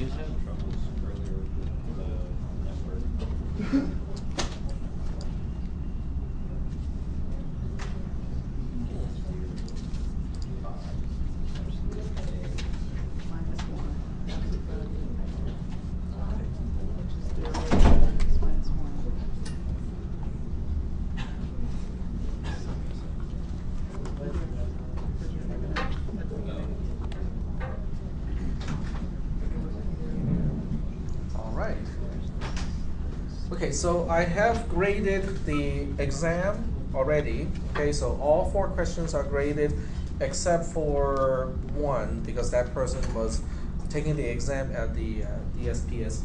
He was having troubles earlier with the network. Okay, so I have graded the exam already. Okay, so all 4 questions are graded except for one because that person was taking the exam at the DSPS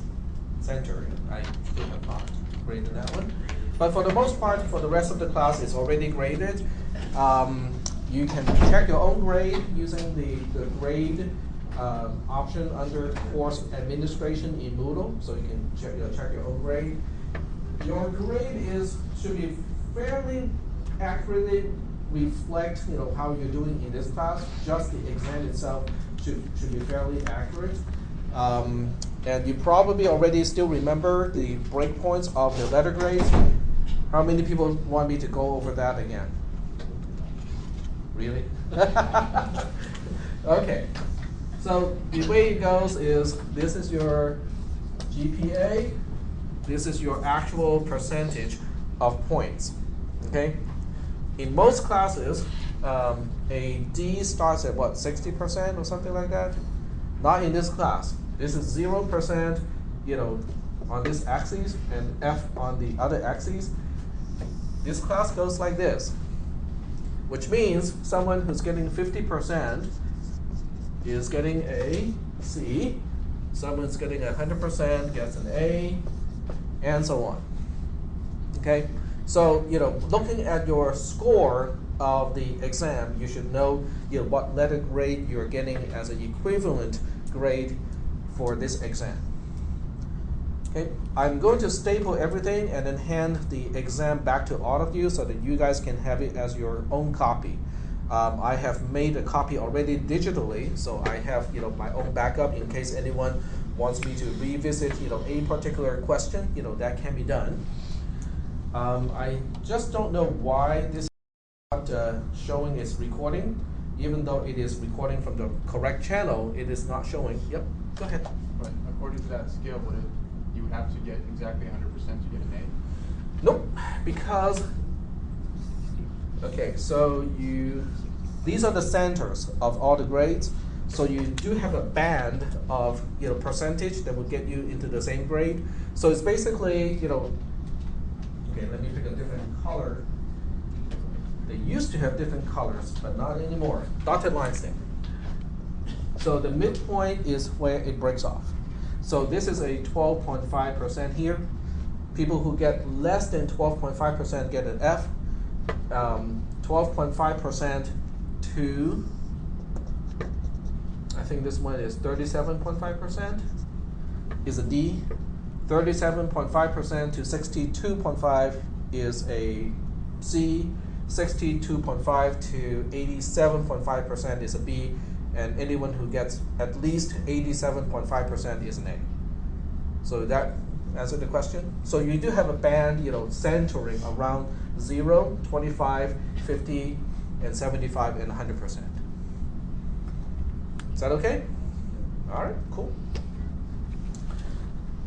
center. I still have not graded that one. But for the most part, for the rest of the class, it's already graded. You can check your own grade using the grade option under course administration in Moodle, so you can check your own grade. Your grade should be fairly accurately reflect how you're doing in this class. Just the exam itself should be fairly accurate. And you probably already still remember the breakpoints of the letter grades. How many people want me to go over that again? Really? Okay. So the way it goes is this is your GPA. This is your actual percentage of points. Okay. In most classes, a D starts at what, 60% or something like that? Not in this class. This is 0%, on this axis and F on the other axis. This class goes like this, which means someone who's getting 50% is getting a C. Someone's getting 100% gets an A, and so on. Okay, so looking at your score of the exam, you should know what letter grade you're getting as an equivalent grade for this exam. Okay, I'm going to staple everything and then hand the exam back to all of you so that you guys can have it as your own copy. I have made a copy already digitally, so I have my own backup in case anyone wants me to revisit a particular question. That can be done. I just don't know why this is not showing its recording, even though it is recording from the correct channel. It is not showing. Yep. Go ahead. But according to that scale, you would have to get exactly 100% to get an A? Nope, because okay, so these are the centers of all the grades. So you do have a band of percentage that will get you into the same grade. So it's basically okay, let me pick a different color. They used to have different colors, but not anymore. Dotted lines thing. So the midpoint is where it breaks off. So this is a 12.5% here. People who get less than 12.5% get an F. 12.5% to, I think this one is 37.5%, is a D. 37.5% to 62.5 is a C. 62.5 to 87.5% is a B. And anyone who gets at least 87.5% is an A. So that answered the question. So you do have a band, centering around 0, 25, 50, and 75, and 100%. Is that okay? All right, cool.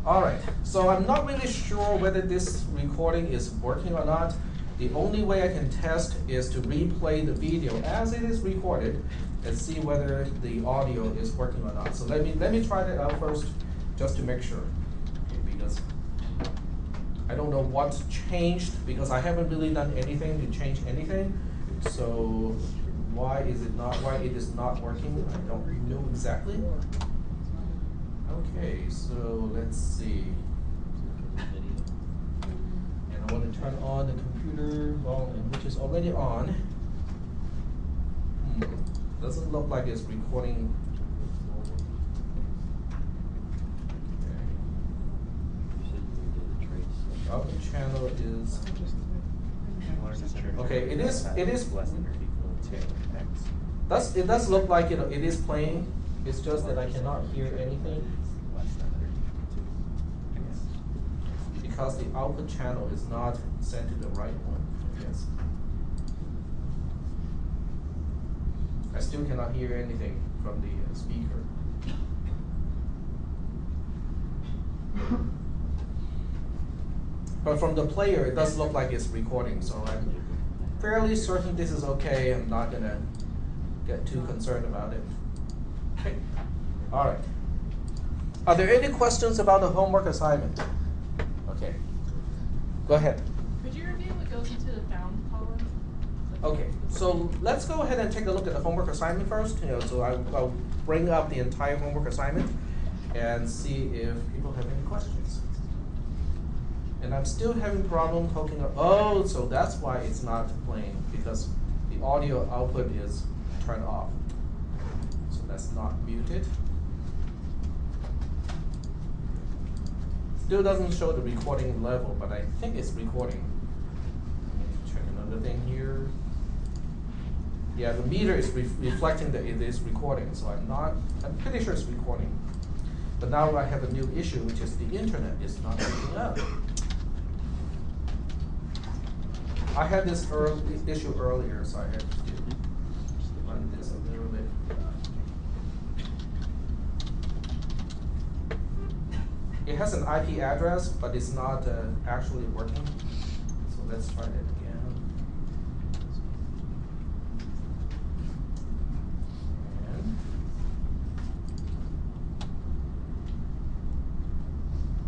All right, so I'm not really sure whether this recording is working or not. The only way I can test is to replay the video as it is recorded and see whether the audio is working or not. So let me try that out first, just to make sure, because I don't know what's changed, because I haven't really done anything to change anything. So why it is not working, I don't know exactly. Okay, so let's see. And I want to turn on the computer volume, which is already on. Doesn't look like it's recording. Okay. Output channel is okay. It is less than or equal to X. It does look like it is playing. It's just that I cannot hear anything. because the output channel is not sent to the right one, I guess. I still cannot hear anything from the speaker. But from the player, it does look like it's recording, so I'm fairly certain this is okay. I'm not gonna get too concerned about it. Okay. All right. Are there any questions about the homework assignment? Okay. Go ahead. Could you review what goes into the bound column? Okay, so let's go ahead and take a look at the homework assignment first. So I'll bring up the entire homework assignment and see if people have any questions. And I'm still having problems hooking up. Oh, so that's why it's not playing, because the audio output is turned off. So that's not muted. Still doesn't show the recording level, but I think it's recording. Let me check another thing here. Yeah, the meter is reflecting that it is recording, so I'm pretty sure it's recording. But now I have a new issue, which is the internet is not picking up. I had this issue earlier, so I had to run this a little bit. It has an IP address, but it's not actually working. So let's try that again.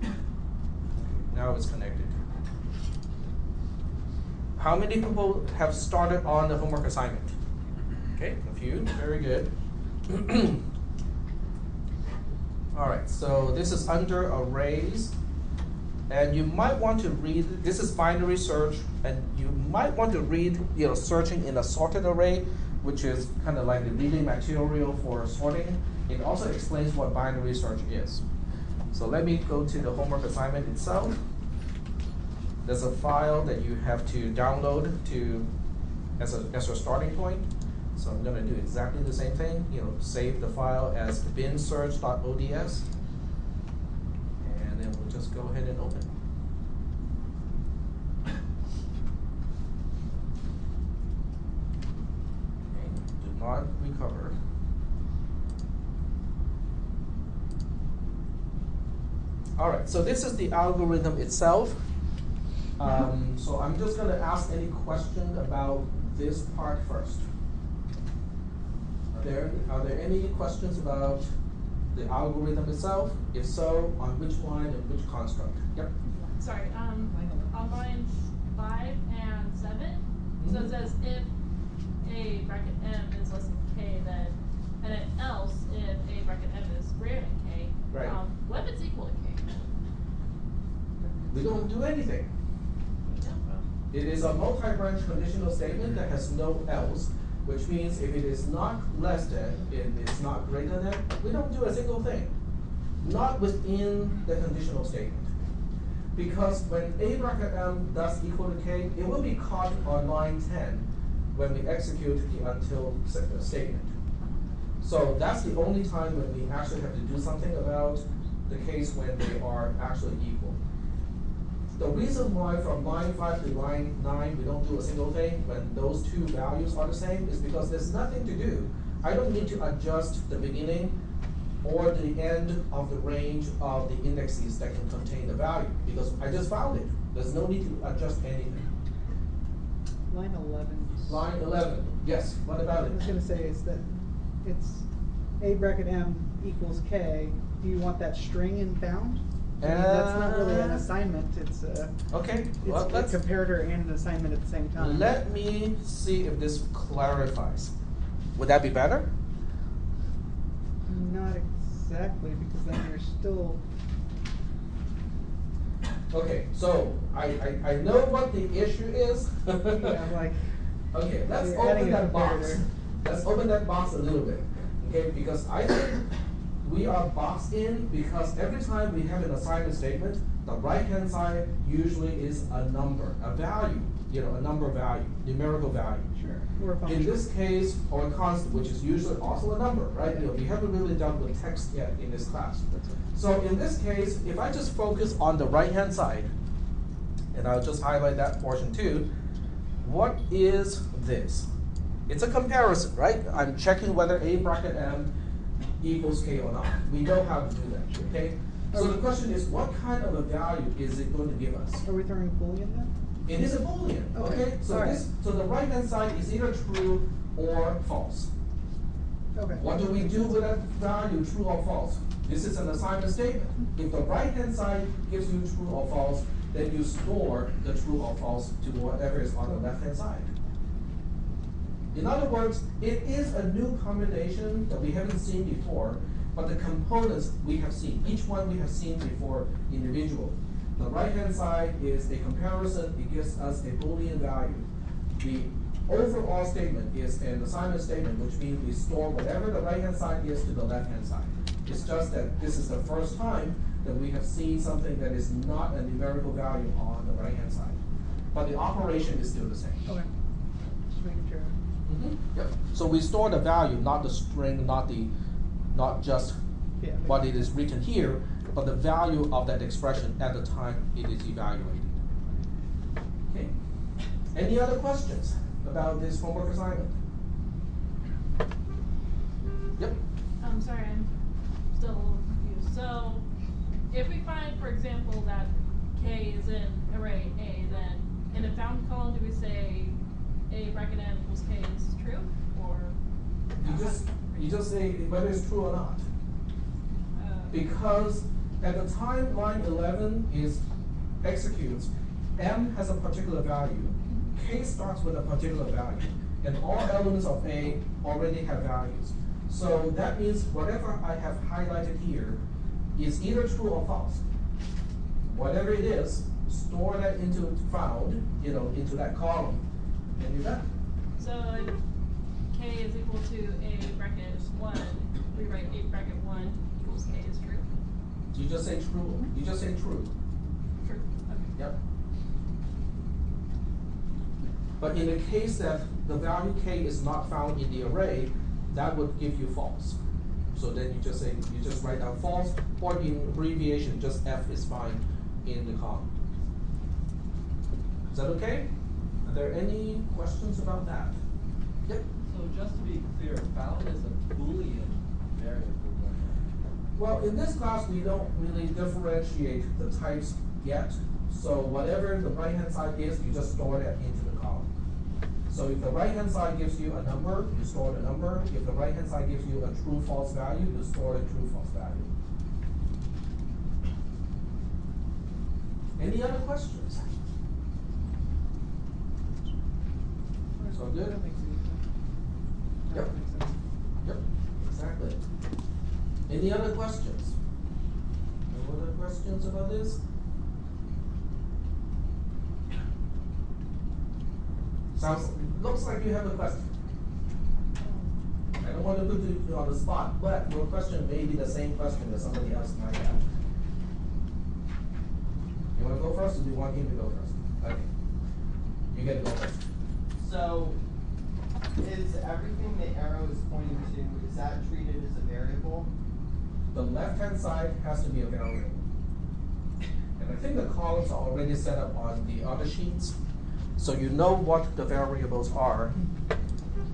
And now it's connected. How many people have started on the homework assignment? Okay, a few, very good. All right, so this is under arrays, and you might want to read, this is binary search, and you might want to read, searching in a sorted array, which is kind of like the reading material for sorting. It also explains what binary search is. So let me go to the homework assignment itself. There's a file that you have to download as a starting point. So I'm going to do exactly the same thing. Save the file as binsearch.ods, and then we'll just go ahead and open. Okay, do not recover. All right, so this is the algorithm itself. So I'm just going to ask any question about this part first. Are there any questions about the algorithm itself? If so, on which line and which construct? Yep. Sorry, on lines 5 and 7, so it says if A bracket M is less than K, then, and then else if A bracket M is greater than K. Right. What if it's equal to K? We don't do anything. It is a multi-branch conditional statement that has no else, which means if it is not less than, if it's not greater than, we don't do a single thing. Not within the conditional statement. Because when A bracket M does equal to K, it will be caught on line 10 when we execute the until statement. So that's the only time when we actually have to do something about the case when they are actually equal. The reason why from line 5 to line 9 we don't do a single thing when those two values are the same is because there's nothing to do. I don't need to adjust the beginning or the end of the range of the indexes that can contain the value because I just found it. There's no need to adjust anything. Line 11. Line 11, yes, what about I it? was going to say is that it's A bracket M equals K. Do you want that string in bound? I mean, that's not really an assignment. It's a, okay, well, it's let's a comparator and an assignment at the same time. let me see if this clarifies. Would that be better? Not exactly, because then you're still. Okay, so I know what the issue is. Yeah, like. Okay, let's you're open adding a that box. comparator. Let's open that box a little bit, okay? Because I think we are boxed in because every time we have an assignment statement, the right-hand side usually is a number, a value, a number value, numerical value. Sure. Or a In function. this case, or a constant, which is usually also a number, right? We haven't really dealt with text yet in this class. So in this case, if I just focus on the right-hand side, and I'll just highlight that portion too. What is this? It's a comparison, right? I'm checking whether A bracket M equals K or not. We know how to do that, okay? So the question is, what kind of a value is it going to give us? Are we throwing a Boolean then? It is a Boolean, okay? So Alright. so the right-hand side is either true or false. Okay. What do we do with that value, true or false? This is an assignment statement. If the right-hand side gives you true or false, then you store the true or false to whatever is on the left-hand side. In other words, it is a new combination that we haven't seen before, but the components we have seen. Each one we have seen before individually. The right-hand side is a comparison. It gives us a Boolean value. The overall statement is an assignment statement, which means we store whatever the right-hand side is to the left-hand side. It's just that this is the first time that we have seen something that is not a numerical value on the right-hand side. But the operation is still the same. Okay. Just making sure. Yep. So we store the value, not the string, not just Yeah. what it is written here, but the value of that expression at the time it is evaluated. Okay. Any other questions about this homework assignment? Yep. I'm sorry, I'm still a little confused. So, if we find, for example, that K is in array A, then in the found column, do we say A bracket M equals K is true, or? You just say whether it's true or not. Because at the time line 11 is executes, M has a particular value, K starts with a particular value, and all elements of A already have values. So that means whatever I have highlighted here is either true or false. Whatever it is, store that into found, into that column, and you're done. So, if K is equal to A bracket 1, we write A bracket 1 equals K is true? You just say true. You just say true. True, okay. Yep. But in the case that the value K is not found in the array, that would give you false. So then you just write down false, or in abbreviation, just F is fine in the column. Is that okay? Are there any questions about that? Yep. So just to be clear, found is a Boolean variable. Well, in this class, we don't really differentiate the types yet. So whatever the right-hand side is, you just store that into the column. So if the right-hand side gives you a number, you store the number. If the right-hand side gives you a true-false value, you store the true-false value. Any other questions? So good? That makes sense. Yep. That makes sense. Yep, exactly. Any other questions? No other questions about this? Looks like you have a question. I don't want to put you on the spot, but your question may be the same question that somebody else might have. You want to go first, or do you want him to go first? Okay. You get to go first. So, is everything the arrow is pointing to, is that treated as a variable? The left-hand side has to be a variable. And I think the columns are already set up on the other sheets. So you know what the variables are.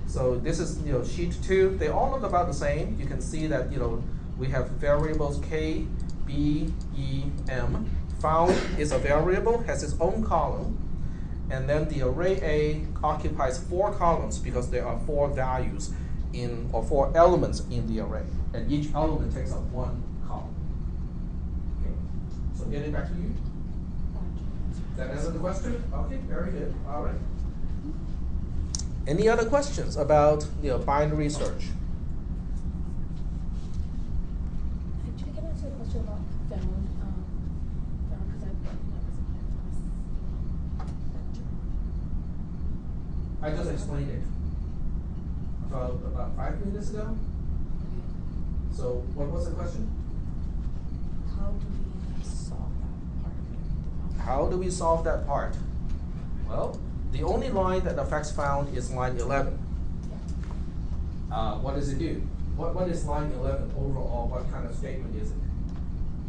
So this is sheet 2. They all look about the same. You can see that we have variables K, B, E, M. Found is a variable, has its own column. And then the array A occupies 4 columns because there are 4 values or 4 elements in the array. And each element takes up 1 column. Okay. So getting back to you. That answer the question? Okay, very good. All right. Any other questions about binary search? Actually, can I ask you a question about found? Because I thought that was a I just explained it about 5 minutes ago. So what was the question? How do we solve that part of it? How do we solve that part? Well, the only line that affects found is line 11. What does it do? What is line 11 overall? What kind of statement is it?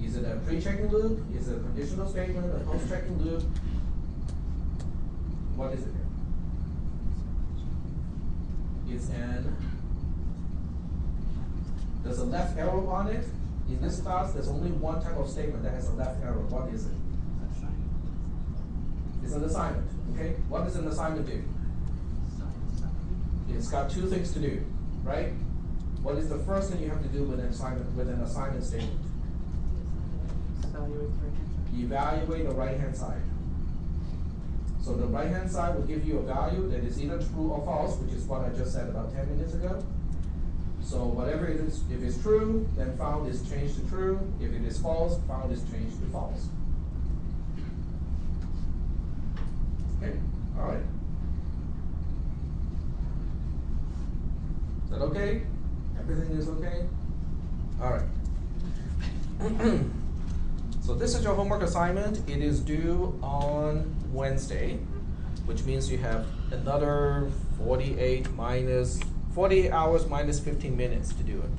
Is it a pre-checking loop? Is it a conditional statement, a post-checking loop? what is it here? It's an, there's a left arrow on it. In this class, there's only one type of statement that has a left arrow. What is it? It's an assignment, okay? What does an assignment do? It's got two things to do, right? What is the first thing you have to do with an assignment statement? Evaluate the right-hand side. So the right-hand side will give you a value that is either true or false, which is what I just said about 10 minutes ago. So whatever it is, if it's true, then found is changed to true. If it is false, found is changed to false. Okay, all right. Is that okay? Everything is okay? All right. So this is your homework assignment. It is due on Wednesday, which means you have another 48 hours minus 15 minutes to do it.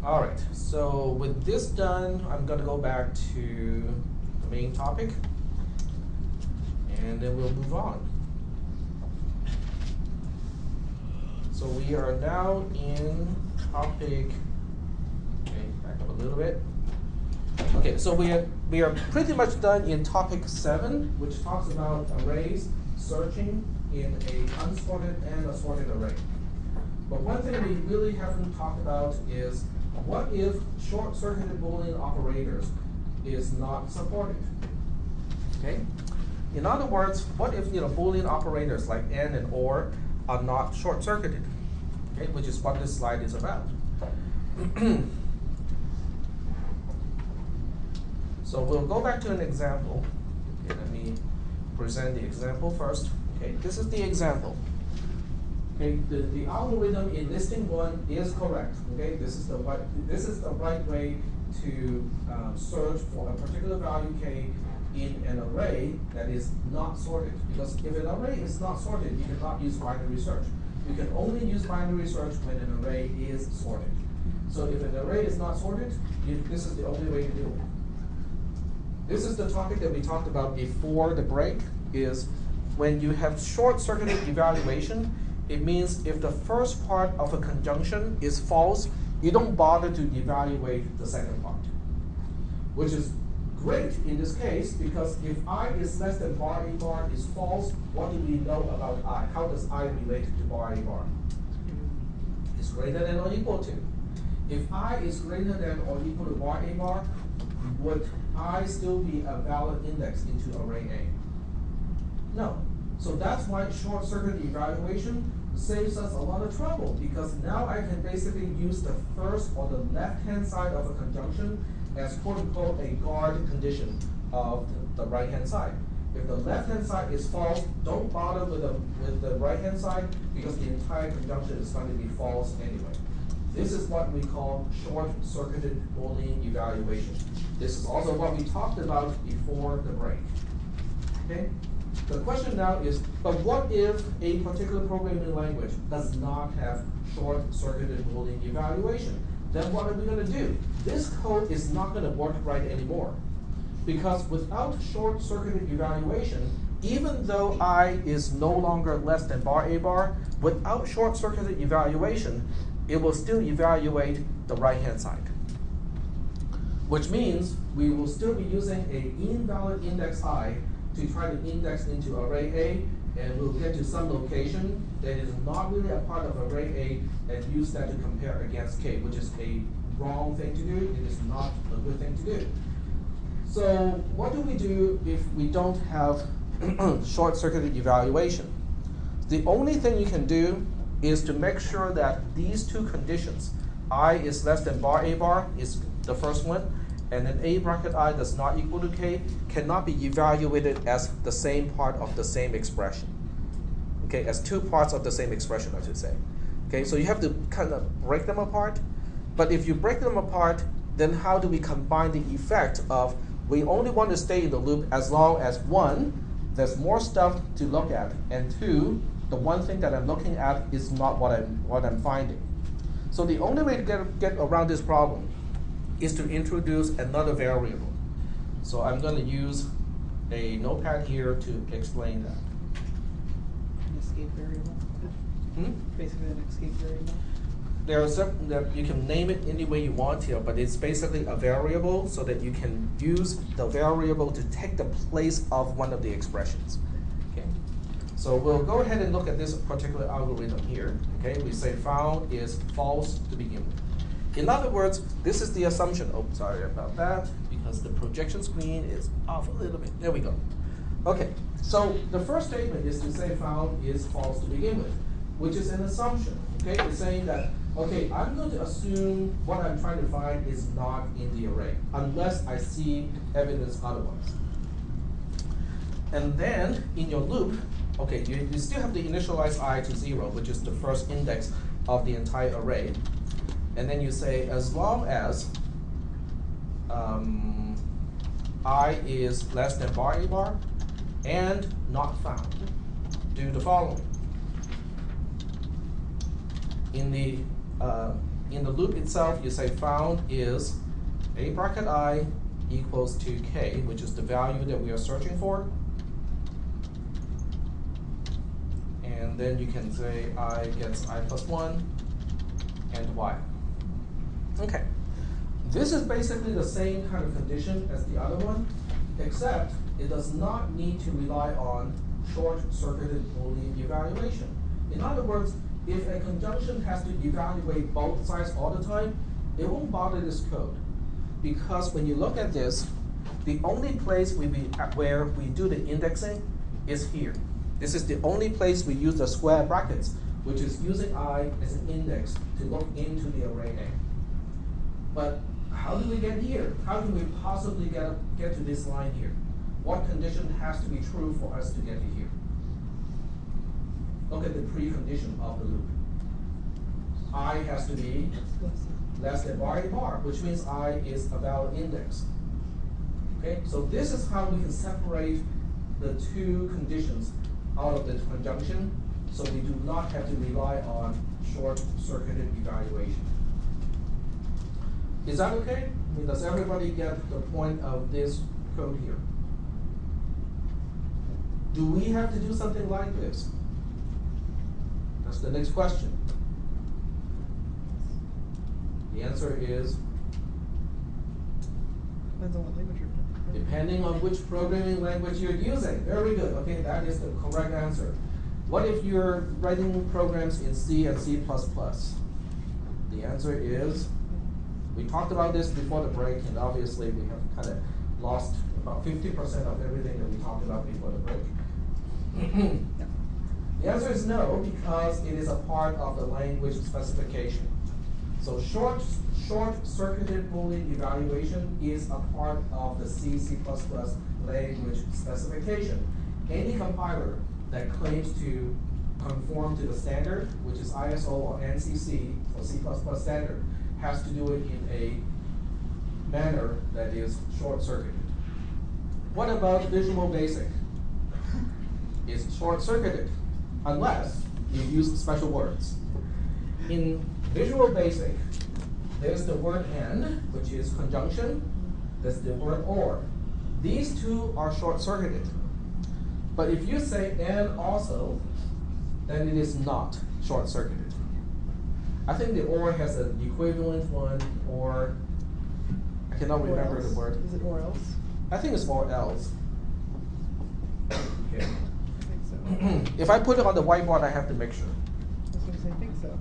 All right, so with this done, I'm gonna go back to the main topic, and then we'll move on. So we are now in topic, okay, back up a little bit. Okay, so we are pretty much done in topic 7, which talks about arrays searching in a unsorted and a sorted array. But one thing we really haven't talked about is what if short-circuited Boolean operators is not supported? Okay? In other words, what if Boolean operators like and and or are not short-circuited? Okay, which is what this slide is about. So we'll go back to an example. Okay, let me present the example first. Okay, this is the example. Okay, the algorithm in listing 1 is correct. Okay, this is the right way to search for a particular value k in an array that is not sorted. Because if an array is not sorted, you cannot use binary search. You can only use binary search when an array is sorted. So if an array is not sorted, this is the only way to do it. This is the topic that we talked about before the break, is when you have short-circuited evaluation, it means if the first part of a conjunction is false, you don't bother to evaluate the second part. Which is great in this case, because if I is less than bar a bar is false, what do we know about I? How does I relate to bar a bar? It's greater than or equal to. If I is greater than or equal to bar a bar, would I still be a valid index into array A? No. So that's why short-circuit evaluation saves us a lot of trouble, because now I can basically use the first or the left-hand side of a conjunction as quote-unquote a guard condition of the right-hand side. If the left-hand side is false, don't bother with the right-hand side, because the entire conjunction is going to be false anyway. This is what we call short-circuited Boolean evaluation. This is also what we talked about before the break. Okay? The question now is, but what if a particular programming language does not have short-circuited Boolean evaluation? Then what are we going to do? This code is not going to work right anymore. Because without short-circuited evaluation, even though I is no longer less than bar a bar, without short-circuited evaluation, it will still evaluate the right-hand side. Which means we will still be using an invalid index I to try to index into array A, and we'll get to some location that is not really a part of array A and use that to compare against K, which is a wrong thing to do. It is not a good thing to do. So what do we do if we don't have short-circuited evaluation? The only thing you can do is to make sure that these two conditions, I is less than bar a bar is the first one, and then a bracket I does not equal to k, cannot be evaluated as the same part of the same expression. Okay, as two parts of the same expression, I should say. Okay, so you have to kind of break them apart. But if you break them apart, then how do we combine the effect of we only want to stay in the loop as long as 1, there's more stuff to look at, and 2, the one thing that I'm looking at is not what I'm finding. So the only way to get around this problem is to introduce another variable. So I'm going to use a notepad here to explain that. An escape variable. Hmm? Basically an escape variable. There are some that you can name it any way you want here, but it's basically a variable so that you can use the variable to take the place of one of the expressions. Okay. So we'll go ahead and look at this particular algorithm here. Okay, we say found is false to begin with. In other words, this is the assumption. Oh, sorry about that, because the projection screen is off a little bit. There we go. Okay, so the first statement is to say found is false to begin with, which is an assumption. Okay, it's saying that, okay, I'm going to assume what I'm trying to find is not in the array, unless I see evidence otherwise. And then in your loop, okay, you still have to initialize I to 0, which is the first index of the entire array. And then you say, as long as I is less than bar a bar and not found, do the following. In the loop itself, you say found is a bracket I equals to k, which is the value that we are searching for. And then you can say I gets I plus 1 and y. Okay. This is basically the same kind of condition as the other one, except it does not need to rely on short-circuited Boolean evaluation. In other words, if a conjunction has to evaluate both sides all the time, it won't bother this code. Because when you look at this, the only place where we do the indexing is here. This is the only place we use the square brackets, which is using I as an index to look into the array A. But how do we get here? How can we possibly get to this line here? What condition has to be true for us to get to here? Look at the precondition of the loop. I has to be less than bar a bar, which means I is a valid index. Okay, so this is how we can separate the two conditions out of the conjunction, so we do not have to rely on short-circuited evaluation. Is that okay? I mean, does everybody get the point of this code here? Do we have to do something like this? That's the next question. The answer is Depends on what language you're doing. depending on which programming language you're using. Very good. Okay, that is the correct answer. What if you're writing programs in C and C++? The answer is, we talked about this before the break, and obviously we have kind of lost about 50% of everything that we talked about before the break. The answer is no, because it is a part of the language specification. So short-circuited Boolean evaluation is a part of the C++ language specification. Any compiler that claims to conform to the standard, which is ISO or NCC for C++ standard, has to do it in a manner that is short-circuited. What about Visual Basic? It's short-circuited, unless you use special words. In Visual Basic, there's the word and, which is conjunction. There's the word or. These two are short-circuited. But if you say and also, then it is not short-circuited. I think the or has an equivalent one, or I cannot remember the word. Is it or else? I think it's or else. Okay. I think so. If I put it on the whiteboard, I have to make sure. I was going to say I think so.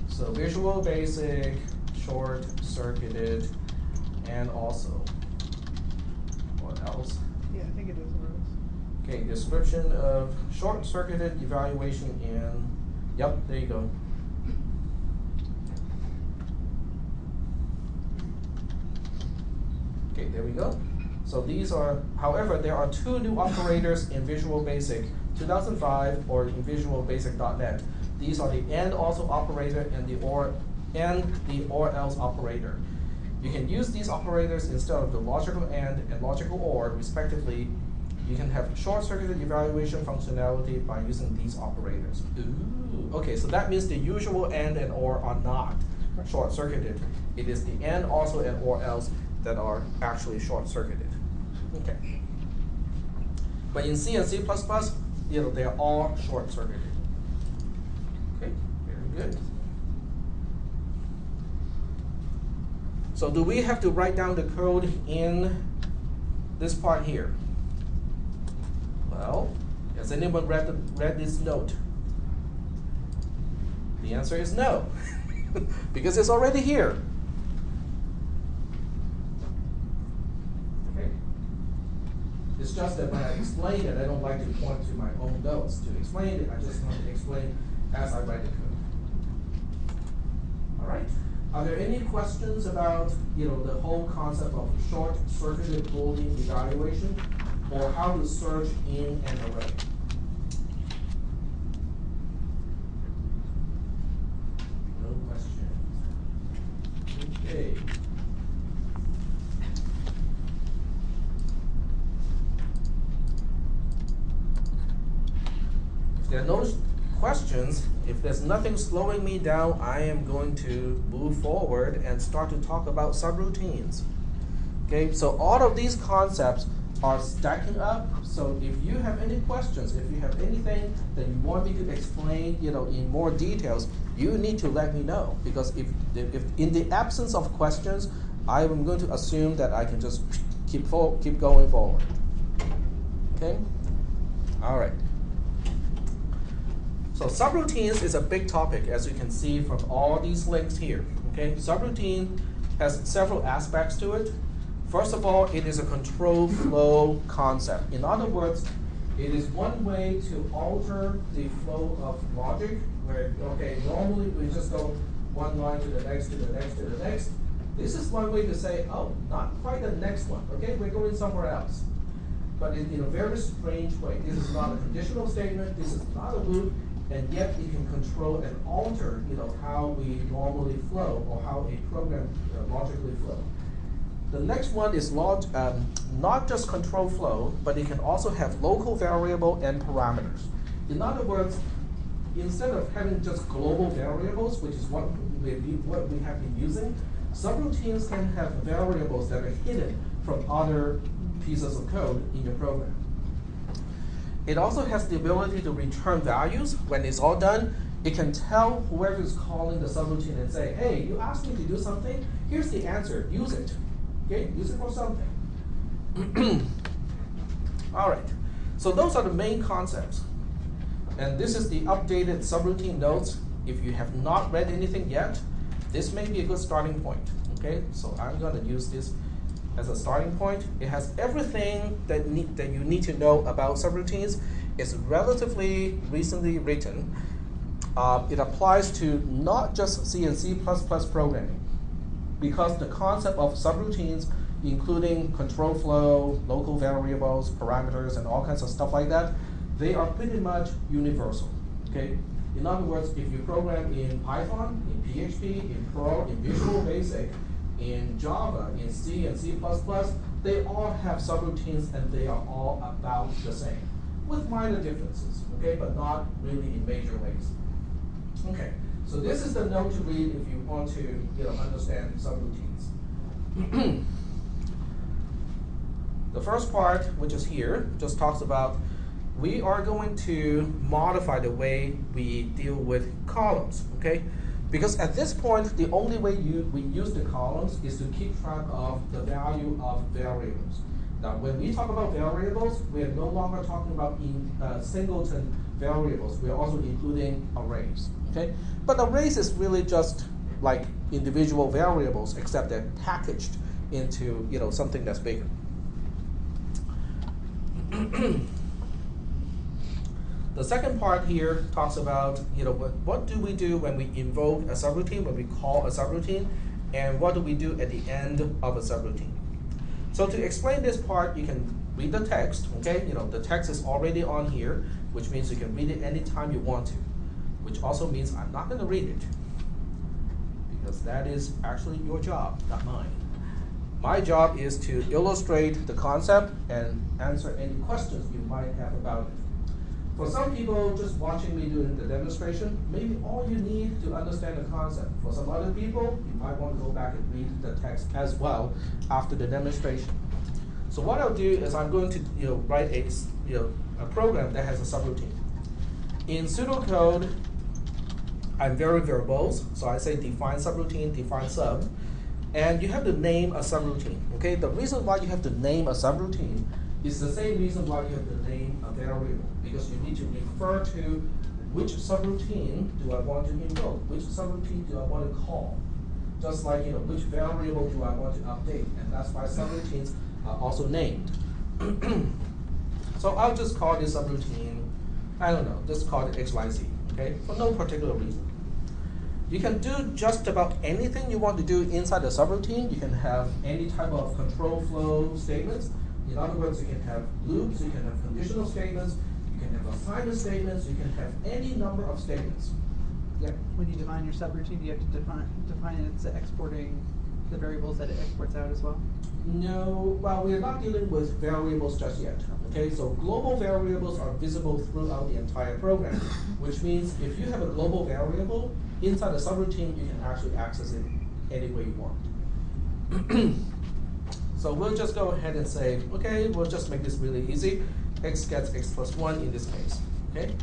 So Visual Basic, short-circuited, and also, or else. Yeah, I think it is or else. Okay, description of short-circuited evaluation in, yep, there you go. Okay, there we go. So these are, however, there are two new operators in Visual Basic 2005 or in Visual Basic.net. These are the and also operator and the or else operator. You can use these operators instead of the logical and logical or, respectively. You can have short-circuited evaluation functionality by using these operators. Ooh. Okay, so that means the usual and or are not short-circuited. It is the and also and or else that are actually short-circuited. Okay. But in C and C++, they're all short-circuited. Okay, very good. So do we have to write down the code in this part here? Well, has anyone read this note? The answer is no, because it's already here. Okay. It's just that when I explain it, I don't like to point to my own notes to explain it. I just want to explain as I write the code. All right. Are there any questions about the whole concept of short-circuited Boolean evaluation, or how to search in an array? No questions. Okay. If there are no questions, if there's nothing slowing me down, I am going to move forward and start to talk about subroutines. Okay, so all of these concepts are stacking up. So if you have any questions, if you have anything that you want me to explain, in more details, you need to let me know, because if in the absence of questions, I am going to assume that I can just keep going forward. Okay, all right. So subroutines is a big topic, as you can see from all these links here. Okay, subroutine has several aspects to it. First of all, it is a control flow concept. In other words, it is one way to alter the flow of logic, where, normally we just go one line to the next, to the next, to the next. This is one way to say, oh, not quite the next one, okay, we're going somewhere else. But in a very strange way. This is not a conditional statement, this is not a loop, and yet it can control and alter, how we normally flow, or how a program logically flows. The next one is not just control flow, but it can also have local variable and parameters. In other words, instead of having just global variables, which is what we have been using, subroutines can have variables that are hidden from other pieces of code in your program. It also has the ability to return values. When it's all done, it can tell whoever is calling the subroutine and say, hey, you asked me to do something, here's the answer, use it. Okay, use it for something. All right, so those are the main concepts. And this is the updated subroutine notes. If you have not read anything yet, this may be a good starting point. Okay, so I'm going to use this as a starting point. It has everything that you need to know about subroutines. It's relatively recently written. It applies to not just C and C++ programming, because the concept of subroutines, including control flow, local variables, parameters, and all kinds of stuff like that, they are pretty much universal. Okay. In other words, if you program in Python, in PHP, in Perl, in Visual Basic, in Java, in C and C++, they all have subroutines, and they are all about the same, with minor differences, okay, but not really in major ways. Okay, so this is the note to read if you want to understand subroutines. The first part, which is here, just talks about we are going to modify the way we deal with columns, okay? Because at this point, the only way we use the columns is to keep track of the value of variables. Now, when we talk about variables, we are no longer talking about singleton variables. We are also including arrays, okay? But arrays is really just like individual variables, except they're packaged into something that's bigger. The second part here talks about what do we do when we invoke a subroutine, when we call a subroutine, and what do we do at the end of a subroutine. So to explain this part, you can read the text. Okay, the text is already on here, which means you can read it anytime you want to. Which also means I'm not going to read it, because that is actually your job, not mine. My job is to illustrate the concept and answer any questions you might have about it. For some people just watching me doing the demonstration, maybe all you need to understand the concept. For some other people, you might want to go back and read the text as well after the demonstration. So what I'll do is I'm going to write a program that has a subroutine. In pseudocode, I'm very verbose, so I say define subroutine, define sub, and you have to name a subroutine. Okay, the reason why you have to name a subroutine is the same reason why you have to name a variable, because you need to refer to which subroutine do I want to invoke, which subroutine do I want to call, just like which variable do I want to update, and that's why subroutines are also named. So I'll just call this subroutine, I don't know, just call it XYZ, okay, for no particular reason. You can do just about anything you want to do inside the subroutine. You can have any type of control flow statements. In other words, you can have loops, you can have conditional statements, you can have assignment statements, you can have any number of statements. Yeah? When you define your subroutine, do you have to define it as exporting the variables that it exports out as well? No, well, we're not dealing with variables just yet. Okay, so global variables are visible throughout the entire program, which means if you have a global variable inside the subroutine, you can actually access it any way you want. So we'll just go ahead and say, okay, we'll just make this really easy. X gets x plus 1 in this case. Okay,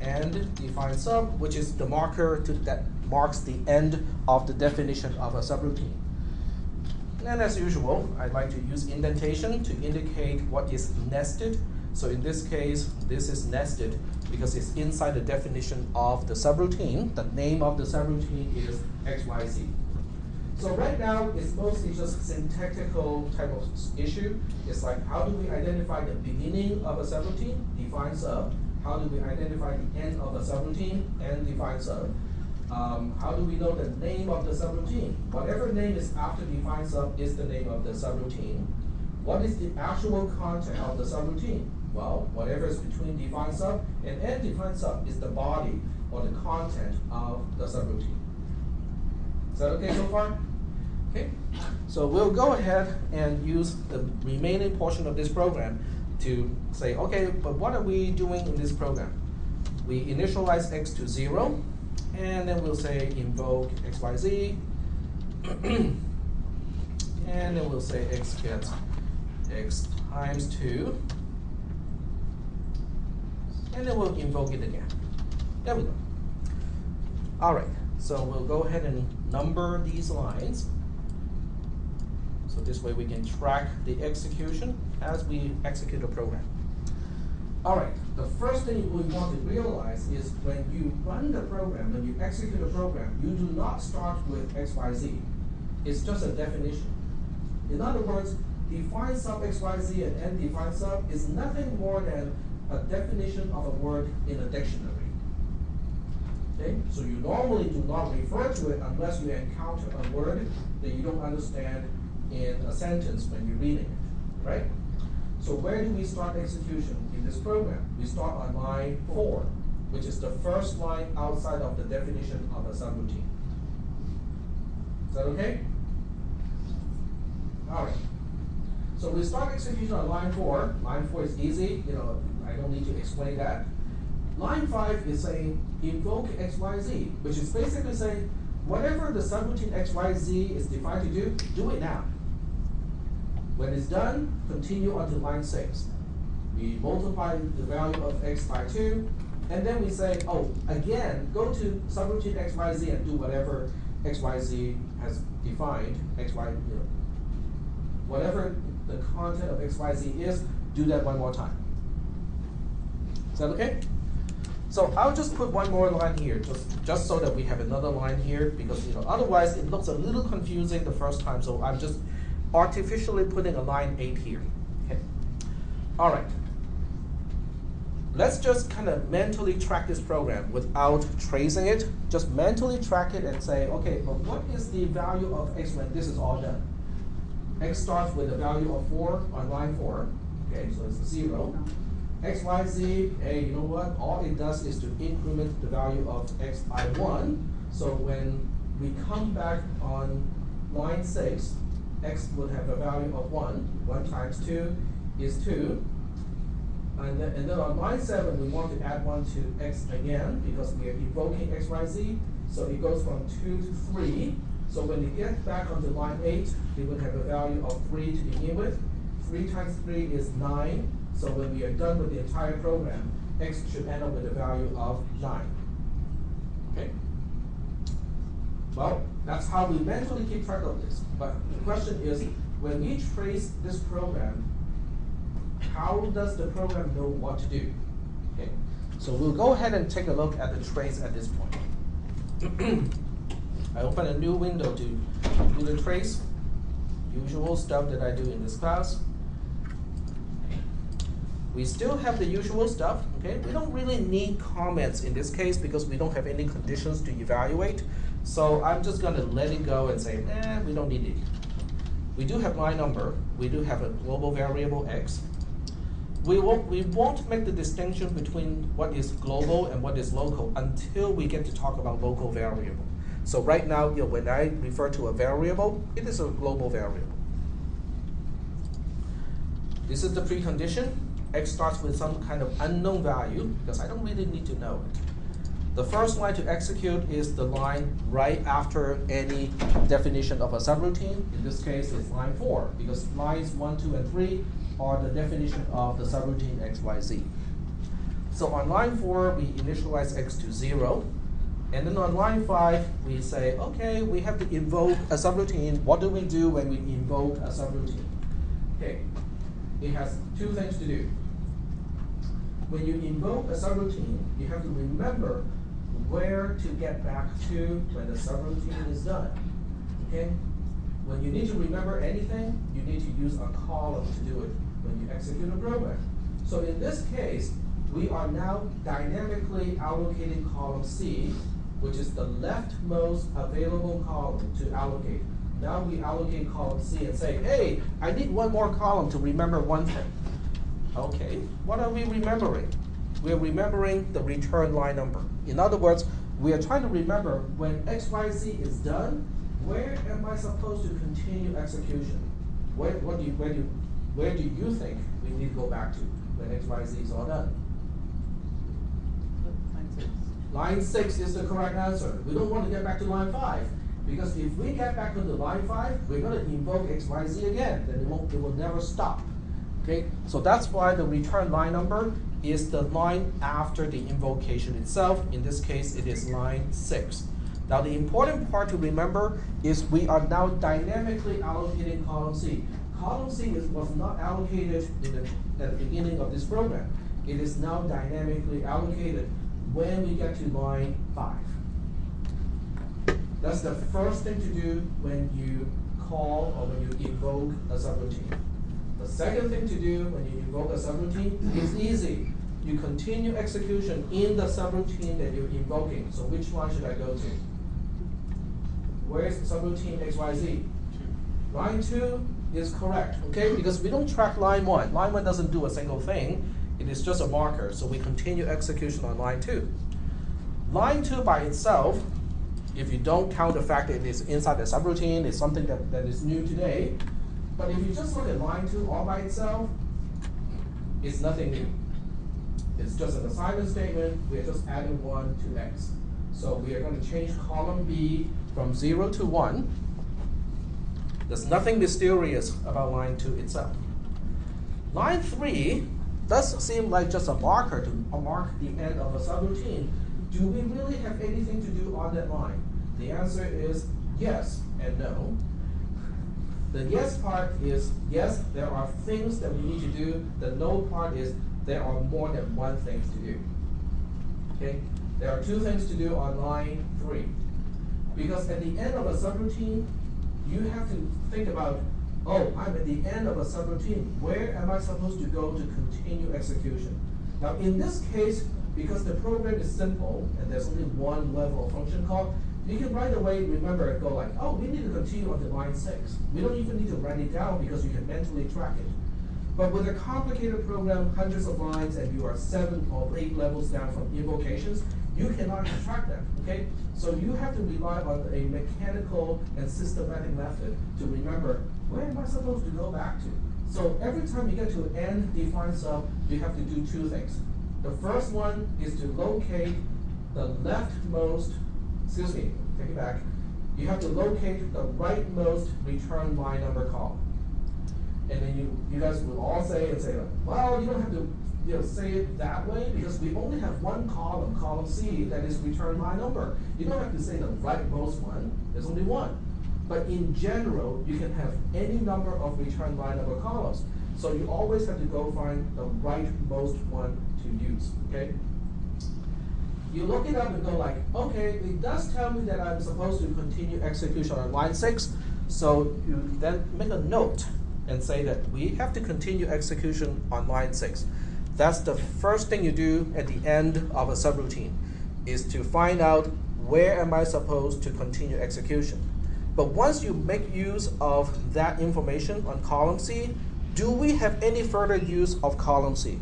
and define sub, which is the marker that marks the end of the definition of a subroutine. And as usual, I like to use indentation to indicate what is nested. So in this case, this is nested because it's inside the definition of the subroutine. The name of the subroutine is XYZ. So right now, it's mostly just syntactical type of issue. It's like, how do we identify the beginning of a subroutine? Define sub. How do we identify the end of a subroutine? And define sub. How do we know the name of the subroutine? Whatever name is after define sub is the name of the subroutine. What is the actual content of the subroutine? Well, whatever is between define sub and end define sub is the body or the content of the subroutine. Is that okay so far? Okay. So we'll go ahead and use the remaining portion of this program to say, okay, but what are we doing in this program? We initialize x to 0. And then we'll say invoke XYZ. And then we'll say x gets x times 2. And then we'll invoke it again. There we go. All right, so we'll go ahead and number these lines. So this way we can track the execution as we execute the program. All right, the first thing we want to realize is when you run the program, when you execute a program, you do not start with XYZ. It's just a definition. In other words, define sub XYZ and end define sub is nothing more than a definition of a word in a dictionary. Okay, so you normally do not refer to it unless you encounter a word that you don't understand in a sentence when you're reading it, right? So where do we start execution in this program? We start on line 4, which is the first line outside of the definition of a subroutine. Is that okay? All right. So we start execution on line 4. Line 4 is easy. I don't need to explain that. Line 5 is saying invoke XYZ, which is basically saying whatever the subroutine XYZ is defined to do, do it now. When it's done, continue on to line 6. We multiply the value of x by 2, and then we say, oh, again, go to subroutine XYZ and do whatever XYZ has defined, whatever the content of XYZ is, do that one more time. Is that okay? So I'll just put one more line here, just so that we have another line here, because otherwise it looks a little confusing the first time. So I'm just artificially putting a line 8 here. Okay. All right. Let's just kind of mentally track this program without tracing it. Just mentally track it and say, okay, but what is the value of x when this is all done? X starts with a value of 4 on line 4. Okay, so it's 0. X, Y, Z, hey, you know what? All it does is to increment the value of x by 1. So when we come back on line 6, x would have a value of 1. 1 times 2 is 2. And then on line 7, we want to add 1 to x again because we are evoking x, y, z. So it goes from 2 to 3. So when you get back onto line 8, it will have a value of 3 to begin with. 3 times 3 is 9. So when we are done with the entire program, x should end up with a value of 9. Okay? Well, that's how we mentally keep track of this. But the question is, when we trace this program, how does the program know what to do? Okay? So we'll go ahead and take a look at the trace at this point. I open a new window to do the trace. Usual stuff that I do in this class. We still have the usual stuff, okay? We don't really need comments in this case because we don't have any conditions to evaluate. So I'm just gonna let it go and say, we don't need it. We do have line number. We do have a global variable x. We won't make the distinction between what is global and what is local until we get to talk about local variable. So right now, when I refer to a variable, it is a global variable. This is the precondition. X starts with some kind of unknown value because I don't really need to know it. The first line to execute is the line right after any definition of a subroutine. In this case, it's line 4 because lines 1, 2, and 3 are the definition of the subroutine x, y, z. So on line 4, we initialize x to 0. And then on line 5, we say, okay, we have to invoke a subroutine. What do we do when we invoke a subroutine? Okay, it has 2 things to do. When you invoke a subroutine, you have to remember where to get back to when the subroutine is done. Okay? When you need to remember anything, you need to use a column to do it when you execute a program. So in this case, we are now dynamically allocating column C, which is the leftmost available column to allocate. Now we allocate column C and say, hey, I need one more column to remember one thing. Okay, what are we remembering? We're remembering the return line number. In other words, we are trying to remember when XYZ is done, where am I supposed to continue execution? Where do you think we need to go back to when XYZ is all done? Line 6 is the correct answer. We don't want to get back to line 5. Because if we get back to the line 5, we're going to invoke XYZ again. Then it will never stop. Okay? So that's why the return line number is the line after the invocation itself. In this case, it is line 6. Now the important part to remember is we are now dynamically allocating column C. Column C was not allocated at the beginning of this program. It is now dynamically allocated when we get to line 5. That's the first thing to do when you call or when you invoke a subroutine. The second thing to do when you invoke a subroutine is easy. You continue execution in the subroutine that you're invoking. So which one should I go to? Where's subroutine XYZ? Line 2 is correct, okay? Because we don't track line 1. Line 1 doesn't do a single thing. It is just a marker, so we continue execution on line 2. Line 2 by itself, if you don't count the fact that it is inside the subroutine, it's something that is new today. But if you just look at line 2 all by itself, it's nothing new. It's just an assignment statement. We're just adding 1 to x. So we are going to change column B from 0 to 1. There's nothing mysterious about line 2 itself. Line 3 does seem like just a marker to mark the end of a subroutine. Do we really have anything to do on that line? The answer is yes and no. The yes part is yes, there are things that we need to do. The no part is there are more than one thing to do. Okay? There are 2 things to do on line 3. Because at the end of a subroutine, you have to think about, oh, I'm at the end of a subroutine. Where am I supposed to go to continue execution? Now in this case, because the program is simple and there's only one level of function call, you can right away remember and go like, oh, we need to continue on to line 6. We don't even need to write it down because you can mentally track it. But with a complicated program, hundreds of lines, and you are 7 or 8 levels down from invocations, you cannot track them, okay? So you have to rely on a mechanical and systematic method to remember, where am I supposed to go back to? So every time you get to n defined sum, you have to do two things. The first one is to locate the leftmost, excuse me, take it back. You have to locate the rightmost return line number column. And then you guys will all say, well, you don't have to say it that way because we only have one column, column C, that is return line number. You don't have to say the rightmost one, there's only one. But in general, you can have any number of return line number columns. So you always have to go find the rightmost one to use, okay? You look it up and go like, okay, it does tell me that I'm supposed to continue execution on line 6. So you then make a note and say that we have to continue execution on line 6. That's the first thing you do at the end of a subroutine, is to find out where am I supposed to continue execution. But once you make use of that information on column C, do we have any further use of column C?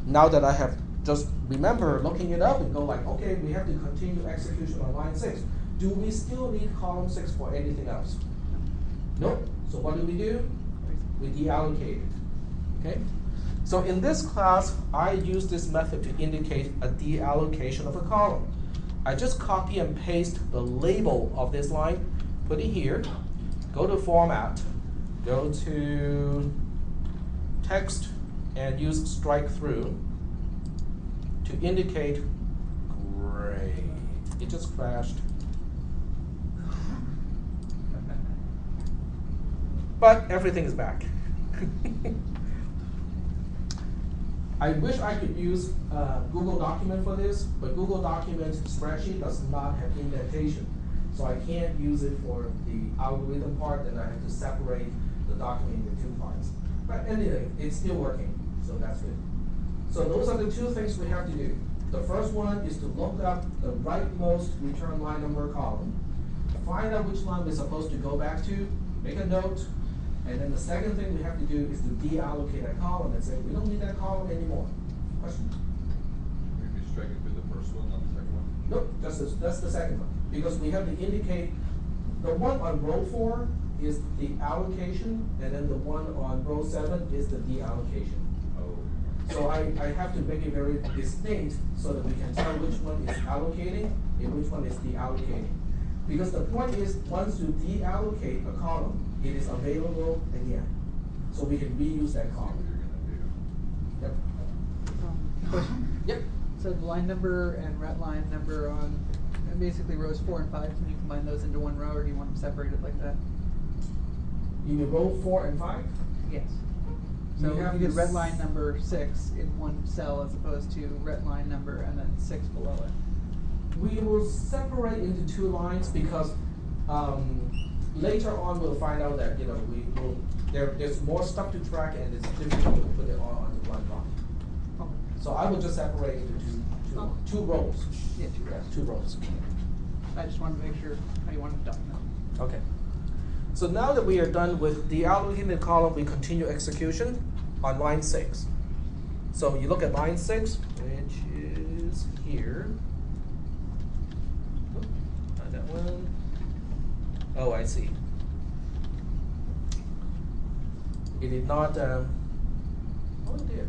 Now that I have just remember looking it up and go like, okay, we have to continue execution on line 6. Do we still need column 6 for anything else? Nope. So what do? We deallocate it. Okay? So in this class, I use this method to indicate a deallocation of a column. I just copy and paste the label of this line, put it here, go to Format, go to Text, and use Strike Through to indicate, great, it just crashed. But everything is back. I wish I could use Google Document for this, but Google Document spreadsheet does not have indentation. So I can't use it for the algorithm part, and I have to separate the document into two parts. But anyway, it's still working, so that's good. So those are the two things we have to do. The first one is to look up the rightmost return line number column, find out which line we're supposed to go back to, make a note, and then the second thing we have to do is to deallocate that column and say, we don't need that column anymore. Question? Maybe strike it through the first one, not the second one? Nope, that's the second one. Because we have to indicate, the one on row 4 is the allocation, and then the one on row 7 is the deallocation. Oh. So I have to make it very distinct so that we can tell which one is allocating and which one is deallocating. Because the point is, once you deallocate a column, it is available again. So we can reuse that column. Yep. Question? Yep. So the line number and ret line number on basically rows 4 and 5, can you combine those into one row, or do you want them separated like that? You mean row 4 and 5? Yes. You So have you did to ret line number 6 in one cell as opposed to ret line number and then 6 below it. We will separate into two lines because later on we'll find out that there's more stuff to track and it's difficult to put it on onto one line. Okay. So I will just separate into two rows. Yeah, two rows. Two rows. I just wanted to make sure how you wanted to document. Okay. So now that we are done with deallocating the column, we continue execution on line 6. So you look at line 6, which is here. Oop, not that one. Oh, I see. It did not. Oh, it did.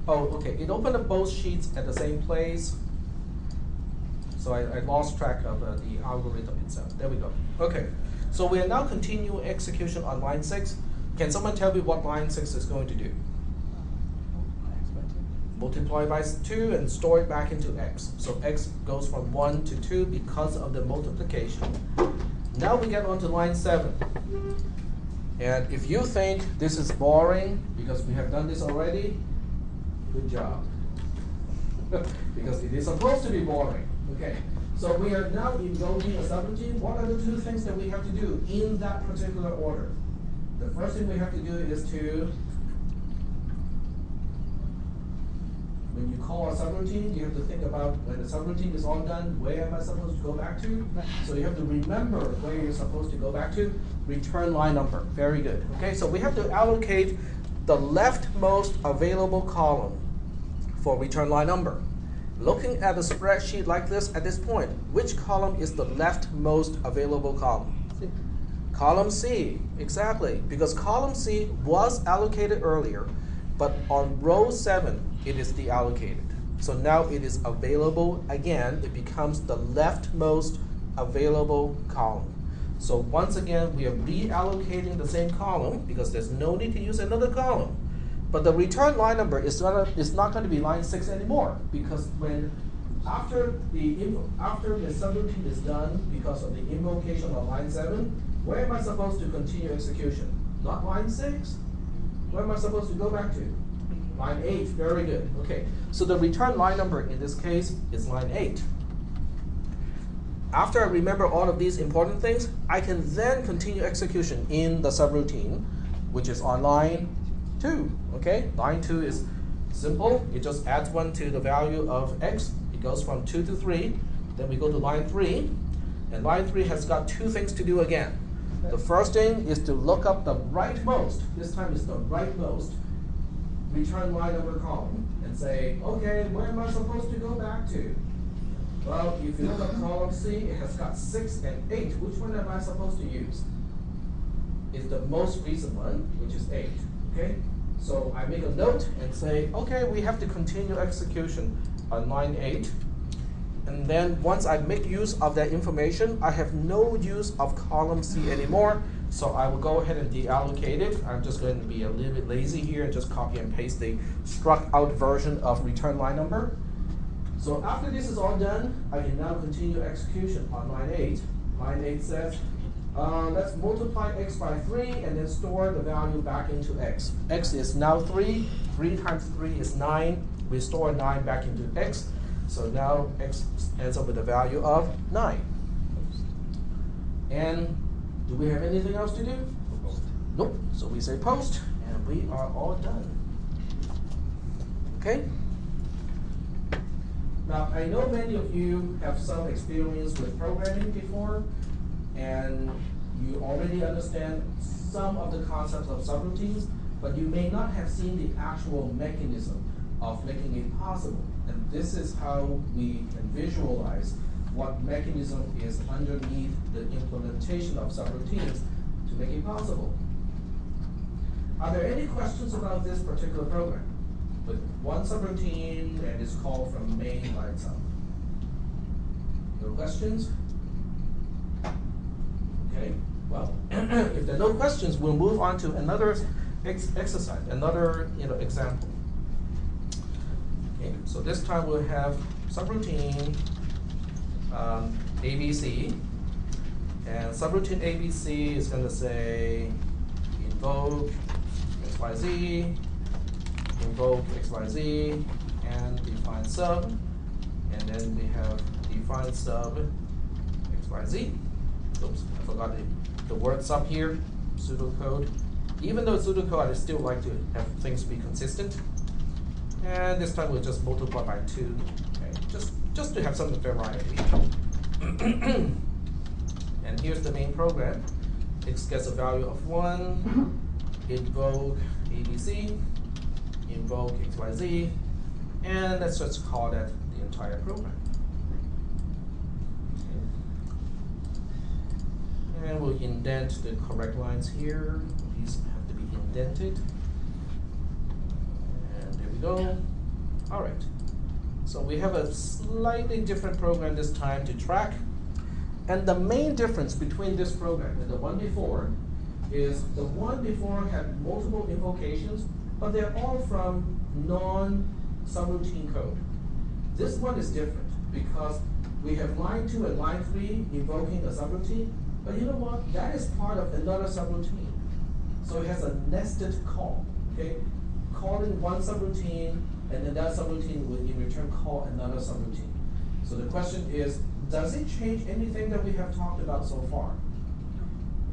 Oh, okay. It opened up both sheets at the same place. So I lost track of the algorithm itself. There we go. Okay. So we are now continuing execution on line 6. Can someone tell me what line 6 is going to do? Multiply by 2 and store it back into x. So x goes from 1 to 2 because of the multiplication. Now we get on to line 7. And if you think this is boring because we have done this already, good job. Because it is supposed to be boring. Okay. So we are now invoking a subroutine. What are the two things that we have to do in that particular order? The first thing we have to do is to, when you call a subroutine, you have to think about when the subroutine is all done, where am I supposed to go back to? So you have to remember where you're supposed to go back to. Return line number. Very good. Okay, so we have to allocate the leftmost available column for return line number. Looking at a spreadsheet like this at this point, which column is the leftmost available column? Column C, exactly, because column C was allocated earlier, but on row 7, it is deallocated. So now it is available again. It becomes the leftmost available column. So once again, we are reallocating the same column because there's no need to use another column. But the return line number is not going to be line 6 anymore, because when after the subroutine is done because of the invocation on line 7, where am I supposed to continue execution? Not line 6. Where am I supposed to go back to? Line 8. Very good. Okay. So the return line number in this case is line 8. After I remember all of these important things, I can then continue execution in the subroutine, which is on line 2. Okay? Line 2 is simple. It just adds 1 to the value of x. It goes from 2 to 3. Then we go to line 3. And line 3 has got 2 things to do again. The first thing is to look up the rightmost. This time it's the rightmost return line number column and say, okay, where am I supposed to go back to? Well, if you look at column C, it has got 6 and 8. Which one am I supposed to use? It's the most recent one, which is 8. Okay? So I make a note and say, okay, we have to continue execution on line 8. And then once I make use of that information, I have no use of column C anymore. So I will go ahead and deallocate it. I'm just going to be a little bit lazy here and just copy and paste the struck out version of return line number. So after this is all done, I can now continue execution on line 8. Line 8 says, let's multiply x by 3 and then store the value back into x. X is now 3. 3 times 3 is 9. We store 9 back into x. So now x ends up with a value of 9. And do we have anything else to do? Nope. So we say post, and we are all done. Okay? Now, I know many of you have some experience with programming before, and you already understand some of the concepts of subroutines, but you may not have seen the actual mechanism of making it possible. And this is how we can visualize what mechanism is underneath the implementation of subroutines to make it possible. Are there any questions about this particular program? With one subroutine and it's called from main by itself. No questions? Okay, well, if there are no questions, we'll move on to another exercise, another example. Okay, so this time we'll have subroutine ABC, and subroutine ABC is going to say invoke XYZ, invoke XYZ, and define sub, and then we have define sub XYZ. Oops, I forgot the word sub here, pseudocode. Even though it's pseudocode, I still like to have things be consistent. And this time we'll just multiply by 2, okay, just to have some variety. And here's the main program. It gets a value of 1, invoke ABC, invoke XYZ, and let's just call that the entire program. Okay. And we'll indent the correct lines here. These have to be indented. And there we go. All right. So we have a slightly different program this time to track. And the main difference between this program and the one before is the one before had multiple invocations, but they're all from non-subroutine code. This one is different because we have line 2 and line 3 invoking a subroutine, but you know what? That is part of another subroutine. So it has a nested call, okay? Calling one subroutine, and then that subroutine will in return call another subroutine. So the question is, does it change anything that we have talked about so far?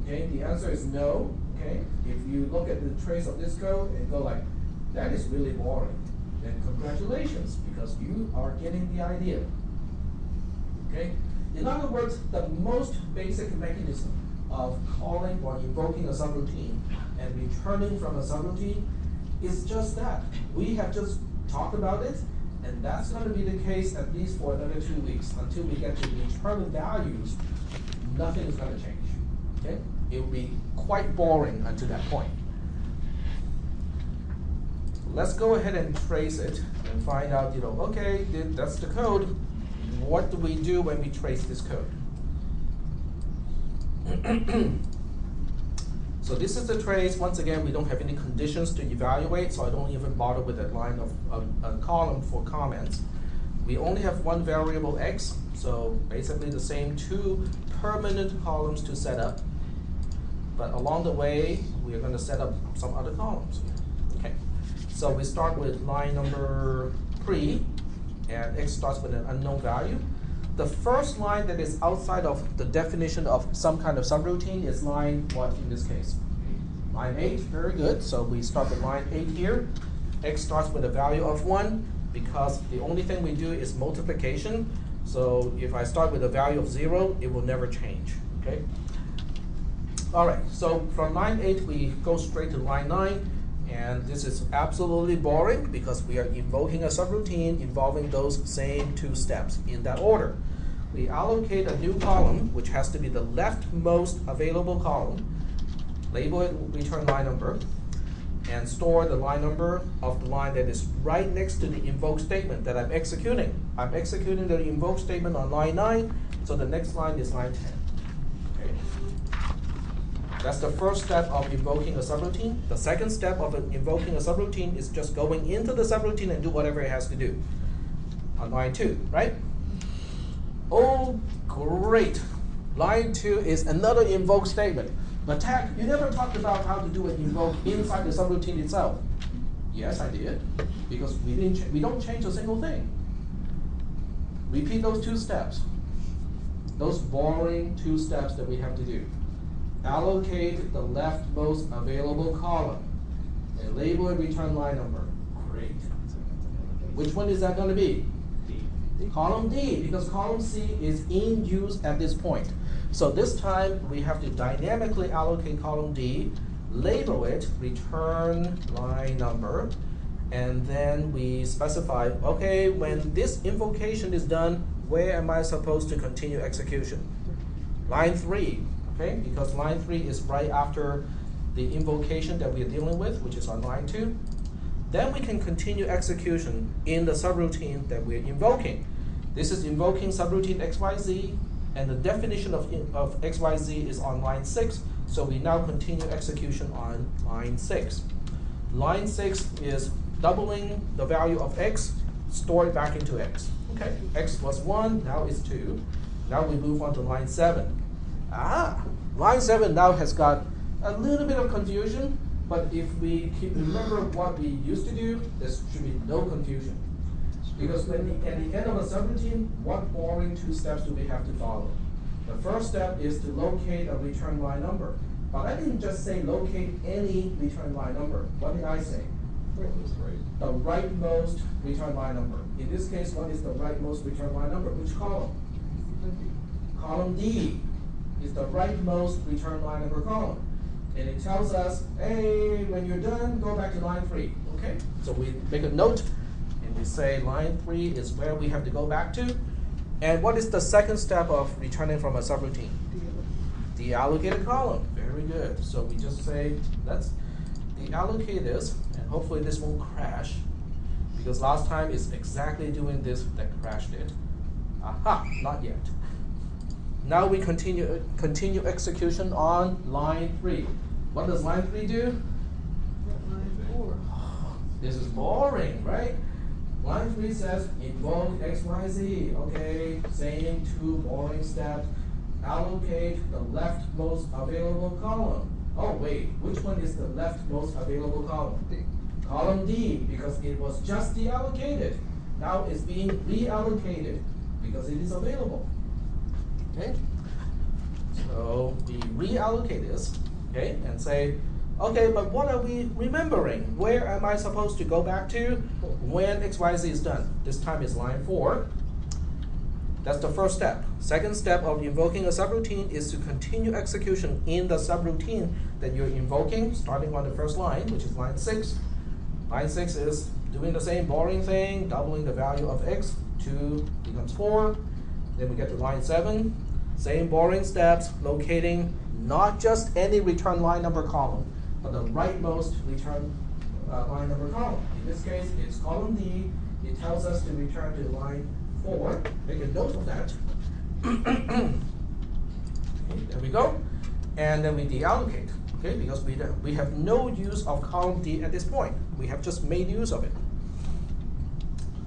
Okay, the answer is no, okay? If you look at the trace of this code and go like, that is really boring, then congratulations, because you are getting the idea, okay? In other words, the most basic mechanism of calling or invoking a subroutine and returning from a subroutine is just that. We have just talked about it, and that's going to be the case at least for another 2 weeks until we get to the return values. Nothing is going to change. Okay? it will be quite boring until that point. Let's go ahead and trace it and find out, okay, that's the code. What do we do when we trace this code? So this is the trace. Once again, we don't have any conditions to evaluate, so I don't even bother with a line of a column for comments. We only have one variable x, so basically the same two permanent columns to set up. But along the way, we are going to set up some other columns. Okay. So we start with line number 3, and x starts with an unknown value. The first line that is outside of the definition of some kind of subroutine is line what in this case? Line 8, very good. So we start with line 8 here. X starts with a value of 1 because the only thing we do is multiplication. So if I start with a value of 0, it will never change. Okay. All right, so from line 8, we go straight to line 9. And this is absolutely boring because we are invoking a subroutine involving those same two steps in that order. We allocate a new column, which has to be the leftmost available column, label it return line number, and store the line number of the line that is right next to the invoke statement that I'm executing. I'm executing the invoke statement on line 9, so the next line is line 10. Okay. That's the first step of invoking a subroutine. The second step of invoking a subroutine is just going into the subroutine and do whatever it has to do on line 2, right? Oh, great. Line 2 is another invoke statement. But Tag, you never talked about how to do an invoke inside the subroutine itself. Yes, I did, because we don't change a single thing. Repeat those 2 steps. Those boring 2 steps that we have to do. Allocate the leftmost available column and label it return line number. Great. Which one is that going to be? D. Column D, because column C is in use at this point. So this time we have to dynamically allocate column D, label it return line number, and then we specify, okay, when this invocation is done, where am I supposed to continue execution? Line 3. Okay, because line 3 is right after the invocation that we are dealing with, which is on line 2. Then we can continue execution in the subroutine that we're invoking. This is invoking subroutine XYZ, and the definition of XYZ is on line 6, so we now continue execution on line 6. Line 6 is doubling the value of x, store it back into x. Okay, x was 1, now it's 2. Now we move on to line 7. Line 7 now has got a little bit of confusion, but if we remember what we used to do, there should be no confusion. Because at the end of a subroutine, what boring 2 steps do we have to follow? The first step is to locate a return line number. But I didn't just say locate any return line number. What did I say? The rightmost return line number. In this case, what is the rightmost return line number? Which column? Column D is the rightmost return line number column. And it tells us, hey, when you're done, go back to line 3. Okay? So we make a note, and we say line 3 is where we have to go back to. And what is the second step of returning from a subroutine? Deallocate a column. Very good. So we just say, let's deallocate this, and hopefully this won't crash, because last time it's exactly doing this that crashed it. Aha, not yet. Now we continue execution on line 3. What does line 3 do? Line 4. This is boring, right? Line 3 says invoke XYZ. Okay, same 2 boring steps. Allocate the leftmost available column. Oh wait, which one is the leftmost available column? D. Column D, because it was just deallocated. Now it's being reallocated because it is available. Okay, so we reallocate this, okay, and say, okay, but what are we remembering? Where am I supposed to go back to when XYZ is done? This time it's line 4. That's the first step. Second step of invoking a subroutine is to continue execution in the subroutine that you're invoking, starting on the first line, which is line 6. Line 6 is doing the same boring thing, doubling the value of x, 2 becomes 4. Then we get to line 7, same boring steps, locating not just any return line number column, but the rightmost return line number column. In this case, it's column D. It tells us to return to line 4. Make a note of that. Okay, there we go. And then we deallocate, okay, because we have no use of column D at this point. We have just made use of it.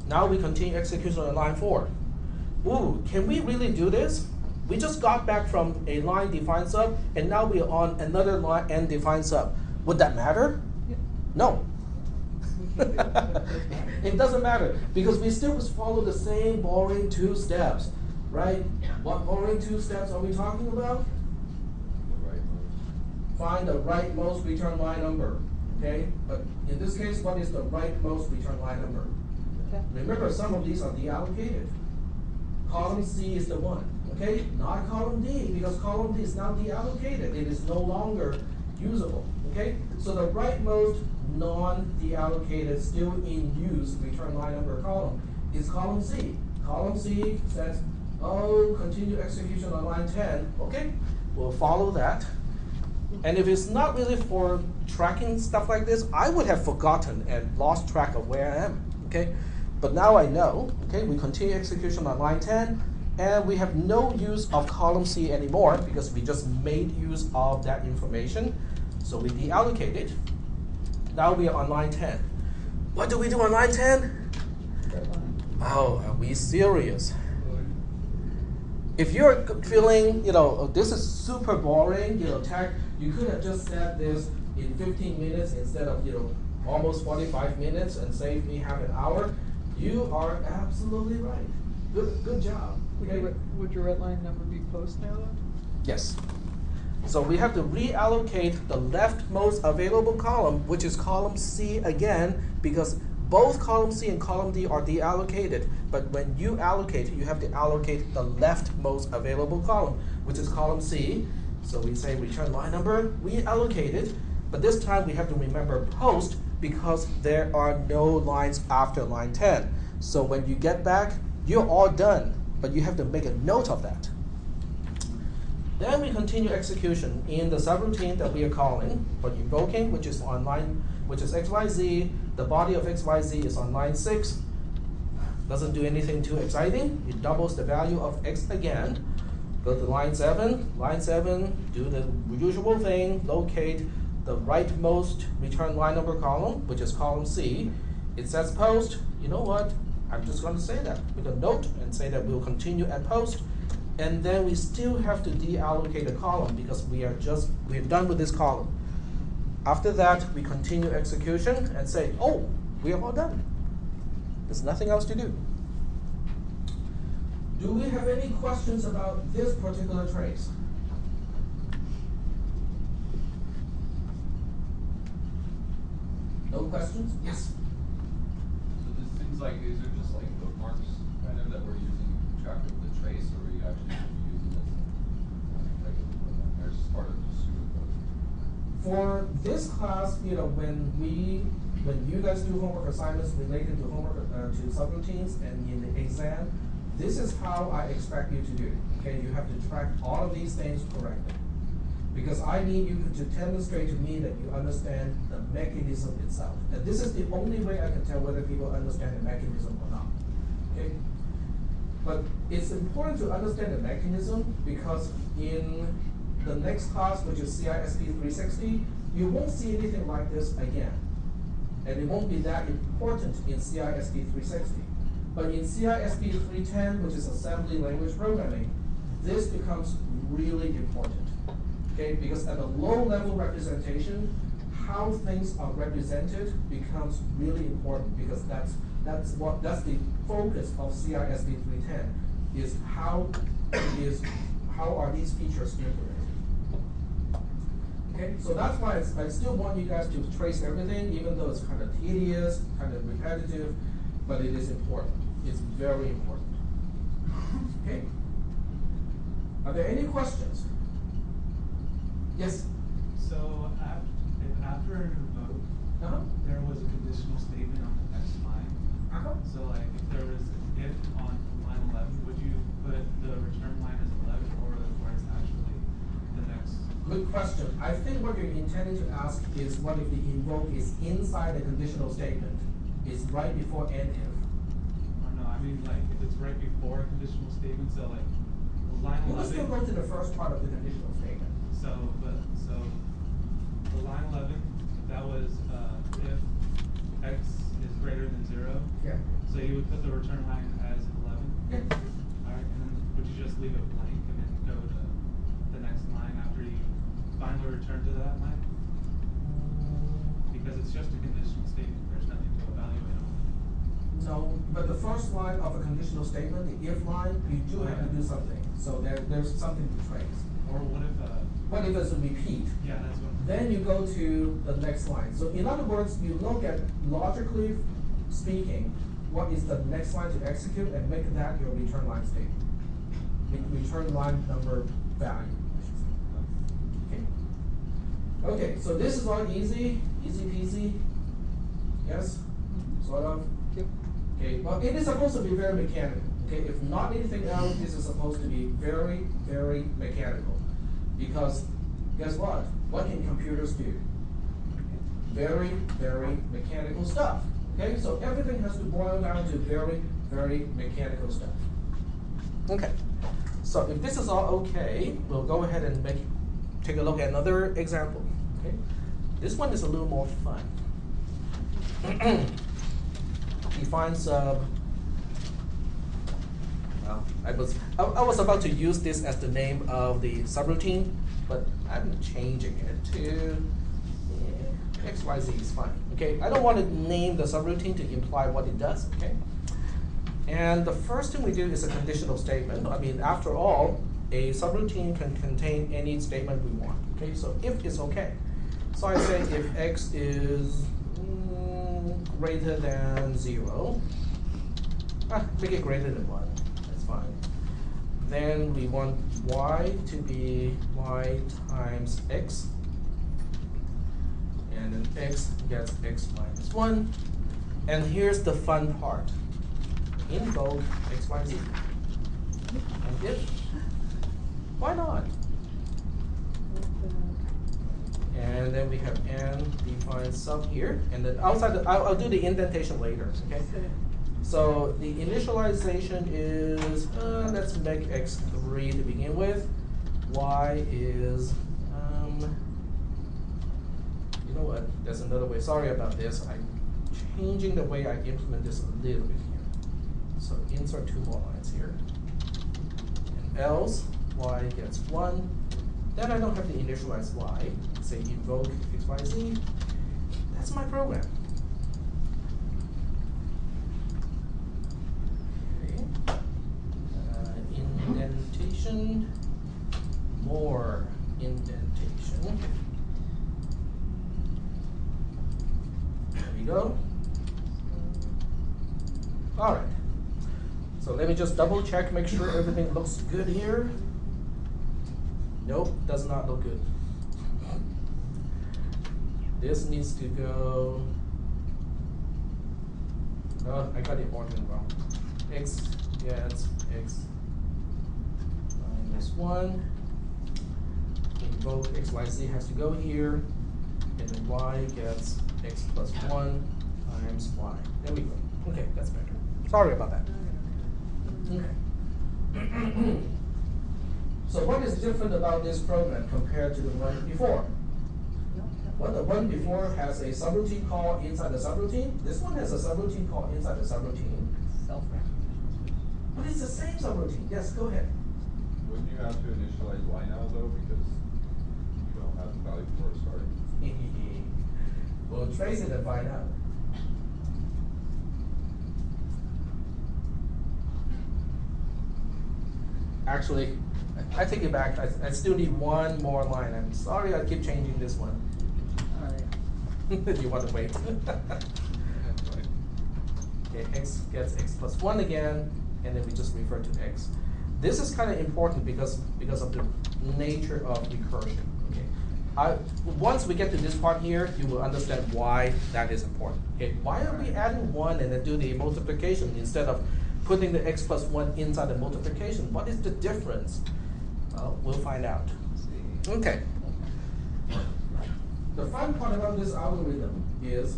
Now we continue execution on line 4. Ooh, can we really do this? We just got back from a line defined sub, and now we're on another line and defined sub. Would that matter? Yeah. No. We can do it. It doesn't matter, because we still follow the same boring 2 steps, right? What boring 2 steps are we talking about? The right mode. Find the rightmost return line number, okay? But in this case, what is the rightmost return line number? Okay. Remember, some of these are deallocated. Column C is the one, okay? Not column D, because column D is now deallocated. It is no longer usable, okay? So the rightmost non-deallocated, still in use return line number column is column C. Column C says, oh, continue execution on line 10, okay? We'll follow that. And if it's not really for tracking stuff like this, I would have forgotten and lost track of where I am, okay? But now I know, okay, we continue execution on line 10, and we have no use of column C anymore because we just made use of that information. So we deallocate it. Now we are on line 10. What do we do on line 10? Oh, are we serious? If you're feeling, oh, this is super boring, tech, you could have just said this in 15 minutes instead of, almost 45 minutes and save me half an hour. You are absolutely right. Good job. Okay? Would your red line number be post now though? Yes. So we have to reallocate the leftmost available column, which is column C again, because both column C and column D are deallocated. But when you allocate, you have to allocate the leftmost available column, which is column C. So we say return line number, we allocate it, but this time we have to remember post because there are no lines after line 10. So when you get back, you're all done, but you have to make a note of that. Then we continue execution in the subroutine that we are calling for invoking, which is on line, which is XYZ. The body of XYZ is on line 6. Doesn't do anything too exciting. It doubles the value of X again. Go to line 7. Line 7, do the usual thing, locate the rightmost return line number column, which is column C. It says post. You know what? I'm just going to say that with a note and say that we'll continue at post. And then we still have to deallocate a column because we're done with this column. After that, we continue execution and say, oh, we are all done. There's nothing else to do. Do we have any questions about this particular trace? No questions? Yes. So this seems like these are just like bookmarks kind of that we're using to track of the trace, or are you actually using this like or just part of the pseudocode? For this class, when you guys do homework assignments related to homework to subroutines and in the exam, this is how I expect you to do it. Okay, you have to track all of these things correctly. Because I need you to demonstrate to me that you understand the mechanism itself. And this is the only way I can tell whether people understand the mechanism or not. Okay? But it's important to understand the mechanism because in the next class, which is cisp300, you won't see anything like this again. And it won't be that important in cisp300. But in cisp310, which is assembly language programming, this becomes really important. Okay, because at a low-level representation, how things are represented becomes really important because that's the focus of cisp310 is how are these features implemented. Okay, so that's why I still want you guys to trace everything, even though it's kind of tedious, kind of repetitive, but it is important. It's very important. Okay. Are there any questions? Yes. So after vote, there was a conditional statement on the next line. So like if there was an if on line 11, would you put the return line as 11 or where it's actually the next Good question. I think what you're intending to ask is what if the invoke is inside the conditional statement? Is right before and if. Or no, I mean like if it's right before a conditional statement, so like line You will 11. still go to the first part of the conditional statement. So the line 11, that was if x is greater than 0. Yeah. So you would put the return line as 11. Yeah. Alright, and then would you just leave it blank and then go to the next line after you finally return to that line? Because it's just a conditional statement. There's nothing to evaluate on. No, but the first line of a conditional statement, the if line, you do have to do something. So there's something to trace. Or what if What if it's a repeat? yeah, that's what Then you go to the next line. So in other words, you look at, logically speaking, what is the next line to execute and make that your return line statement. Return line number value, I should say. Okay. Okay, so this is all easy peasy. Yes? Sort of? Yep. Okay, well, it is supposed to be very mechanical. Okay, if not anything else, this is supposed to be very, very mechanical. Because guess what? What can computers do? Very, very mechanical stuff. Okay, so everything has to boil down to very, very mechanical stuff. Okay, so if this is all okay, we'll go ahead and take a look at another example. Okay, this one is a little more fun. Define sub. Well, I was about to use this as the name of the subroutine, but I'm changing it to XYZ is fine. Okay, I don't want to name the subroutine to imply what it does. Okay, and the first thing we do is a conditional statement. I mean, after all, a subroutine can contain any statement we want. Okay, so if it's okay. So I say if x is greater than 0, make it greater than 1. That's fine. Then we want y to be y times x. And then x gets x minus 1. And here's the fun part. Invoke x, y, z. And if, why not? And then we have n define sub here. And then outside, I'll do the indentation later, okay? So the initialization is, let's make x3 to begin with. Y is, you know what, there's another way. Sorry about this. I'm changing the way I implement this a little bit here. So insert 2 more lines here. And else, y gets 1. Then I don't have to initialize y. Say invoke x, y, z. That's my program. Okay. Indentation. More indentation. There we go. All right. So let me just double check, make sure everything looks good here. Nope, does not look good. This needs to go. Oh, I got the order wrong. X gets x minus 1. Invoke x, y, z has to go here. And then y gets x plus 1 times y. There we go. Okay, that's better. Sorry about that. Okay. So what is different about this program compared to the one before? Well, the one before has a subroutine call inside the subroutine. This one has a subroutine call inside the subroutine. But it's the same subroutine. Yes, go ahead. Wouldn't you have to initialize y now though, because you don't have the value before it started? We'll trace it and find out. Actually, I take it back. I still need one more line. I'm sorry I keep changing this one. All right. You want to wait? Okay, x gets x plus 1 again, and then we just refer to x. This is kind of important because of the nature of recursion. Okay, once we get to this part here, you will understand why that is important. Okay, why are we adding 1 and then do the multiplication instead of putting the x plus 1 inside the multiplication? What is the difference? Well, we'll find out. Okay, the fun part about this algorithm is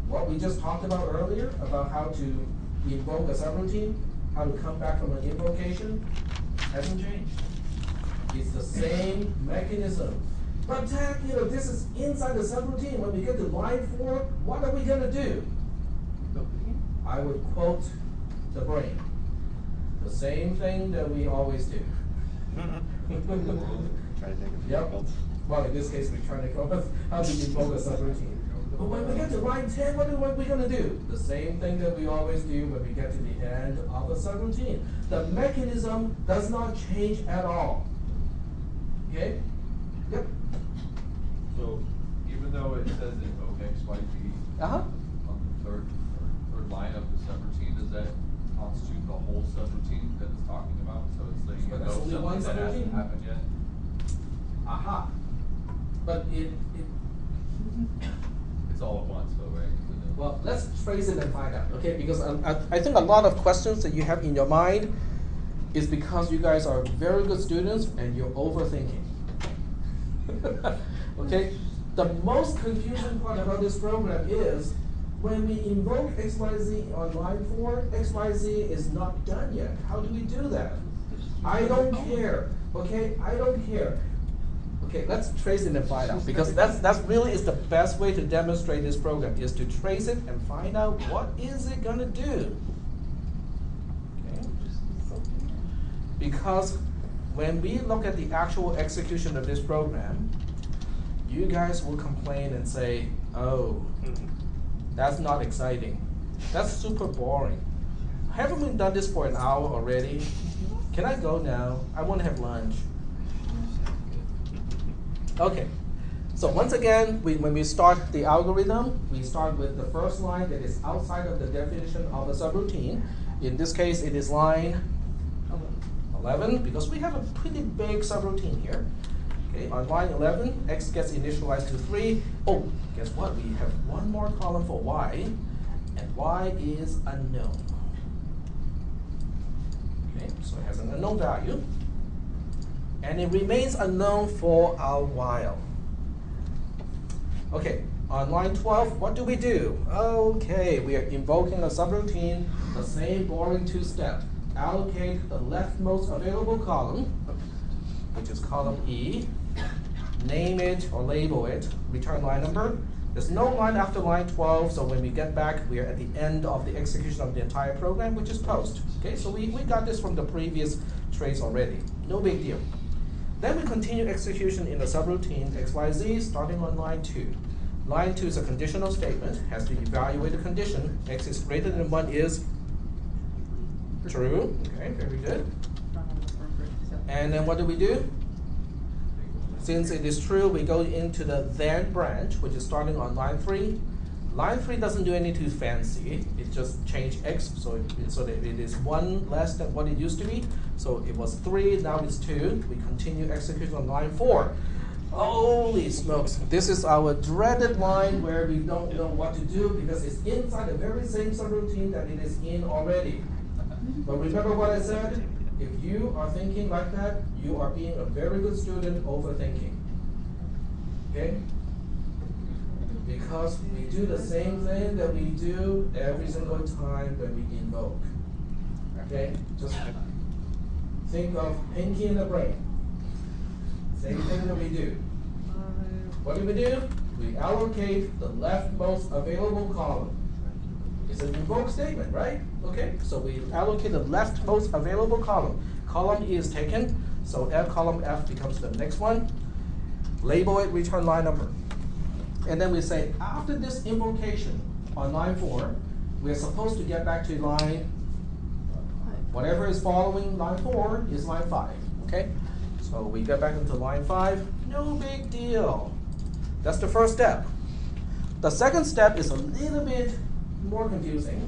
what we just talked about earlier about how to invoke a subroutine, how to come back from an invocation, hasn't changed. It's the same mechanism. But Tech, this is inside the subroutine. When we get to line 4, what are we gonna do? I would quote the brain. The same thing that we always do. Try to think of Yep. difficult. Well, in this case, we're trying to come up with how to invoke a subroutine. But when we get to line 10, what are we going to do? The same thing that we always do when we get to the end of a subroutine. The mechanism does not change at all. Okay? Yep. So even though it says invoke X, Y, Z Uh-huh. on the third line of the subroutine, does that constitute the whole subroutine that it's talking about? So it's letting But you that's know only something one that hasn't subroutine. happened yet? Aha. But It's all at once though, right? well, let's trace it and find out, okay? Because I think a lot of questions that you have in your mind is because you guys are very good students and you're overthinking. Okay? The most confusing part about this program is when we invoke XYZ on line 4, XYZ is not done yet. How do we do that? I don't care, okay? I don't care. Okay, let's trace it and find out, because that's really is the best way to demonstrate this program, is to trace it and find out what is it gonna do. Okay? Because when we look at the actual execution of this program, you guys will complain and say, oh, that's not exciting. That's super boring. Haven't we done this for an hour already? Can I go now? I want to have lunch. Okay, so once again, when we start the algorithm, we start with the first line that is outside of the definition of a subroutine. In this case, it is line 11, because we have a pretty big subroutine here. Okay, on line 11, x gets initialized to 3. Oh, guess what? We have one more column for y, and y is unknown. Okay, so it has an unknown value. And it remains unknown for a while. Okay, on line 12, what do we do? Okay, we are invoking a subroutine, the same boring two-step. Allocate the leftmost available column, which is column E, name it or label it, return line number. There's no line after line 12, so when we get back, we are at the end of the execution of the entire program, which is post. Okay, so we got this from the previous trace already. No big deal. Then we continue execution in the subroutine XYZ starting on line 2. Line 2 is a conditional statement, has to evaluate the condition. X is greater than 1 is true. Okay, very good. And then what do we do? Since it is true, we go into the then branch, which is starting on line 3. Line 3 doesn't do anything too fancy. It just changed x, so that it is 1 less than what it used to be. So it was 3, now it's 2. We continue execution on line 4. Holy smokes. This is our dreaded line where we don't know what to do because it's inside the very same subroutine that it is in already. But remember what I said? If you are thinking like that, you are being a very good student overthinking. Okay? Because we do the same thing that we do every single time when we invoke. Okay? Just think of Pinky in the brain. Same thing that we do. What do? We allocate the leftmost available column. It's an invoke statement, right? Okay, so we allocate the leftmost available column. Column E is taken, so column F becomes the next one. Label it, return line number. And then we say, after this invocation on line 4, we're supposed to get back to line, whatever is following line 4 is line 5, okay? So we get back into line 5, no big deal. That's the first step. The second step is a little bit more confusing,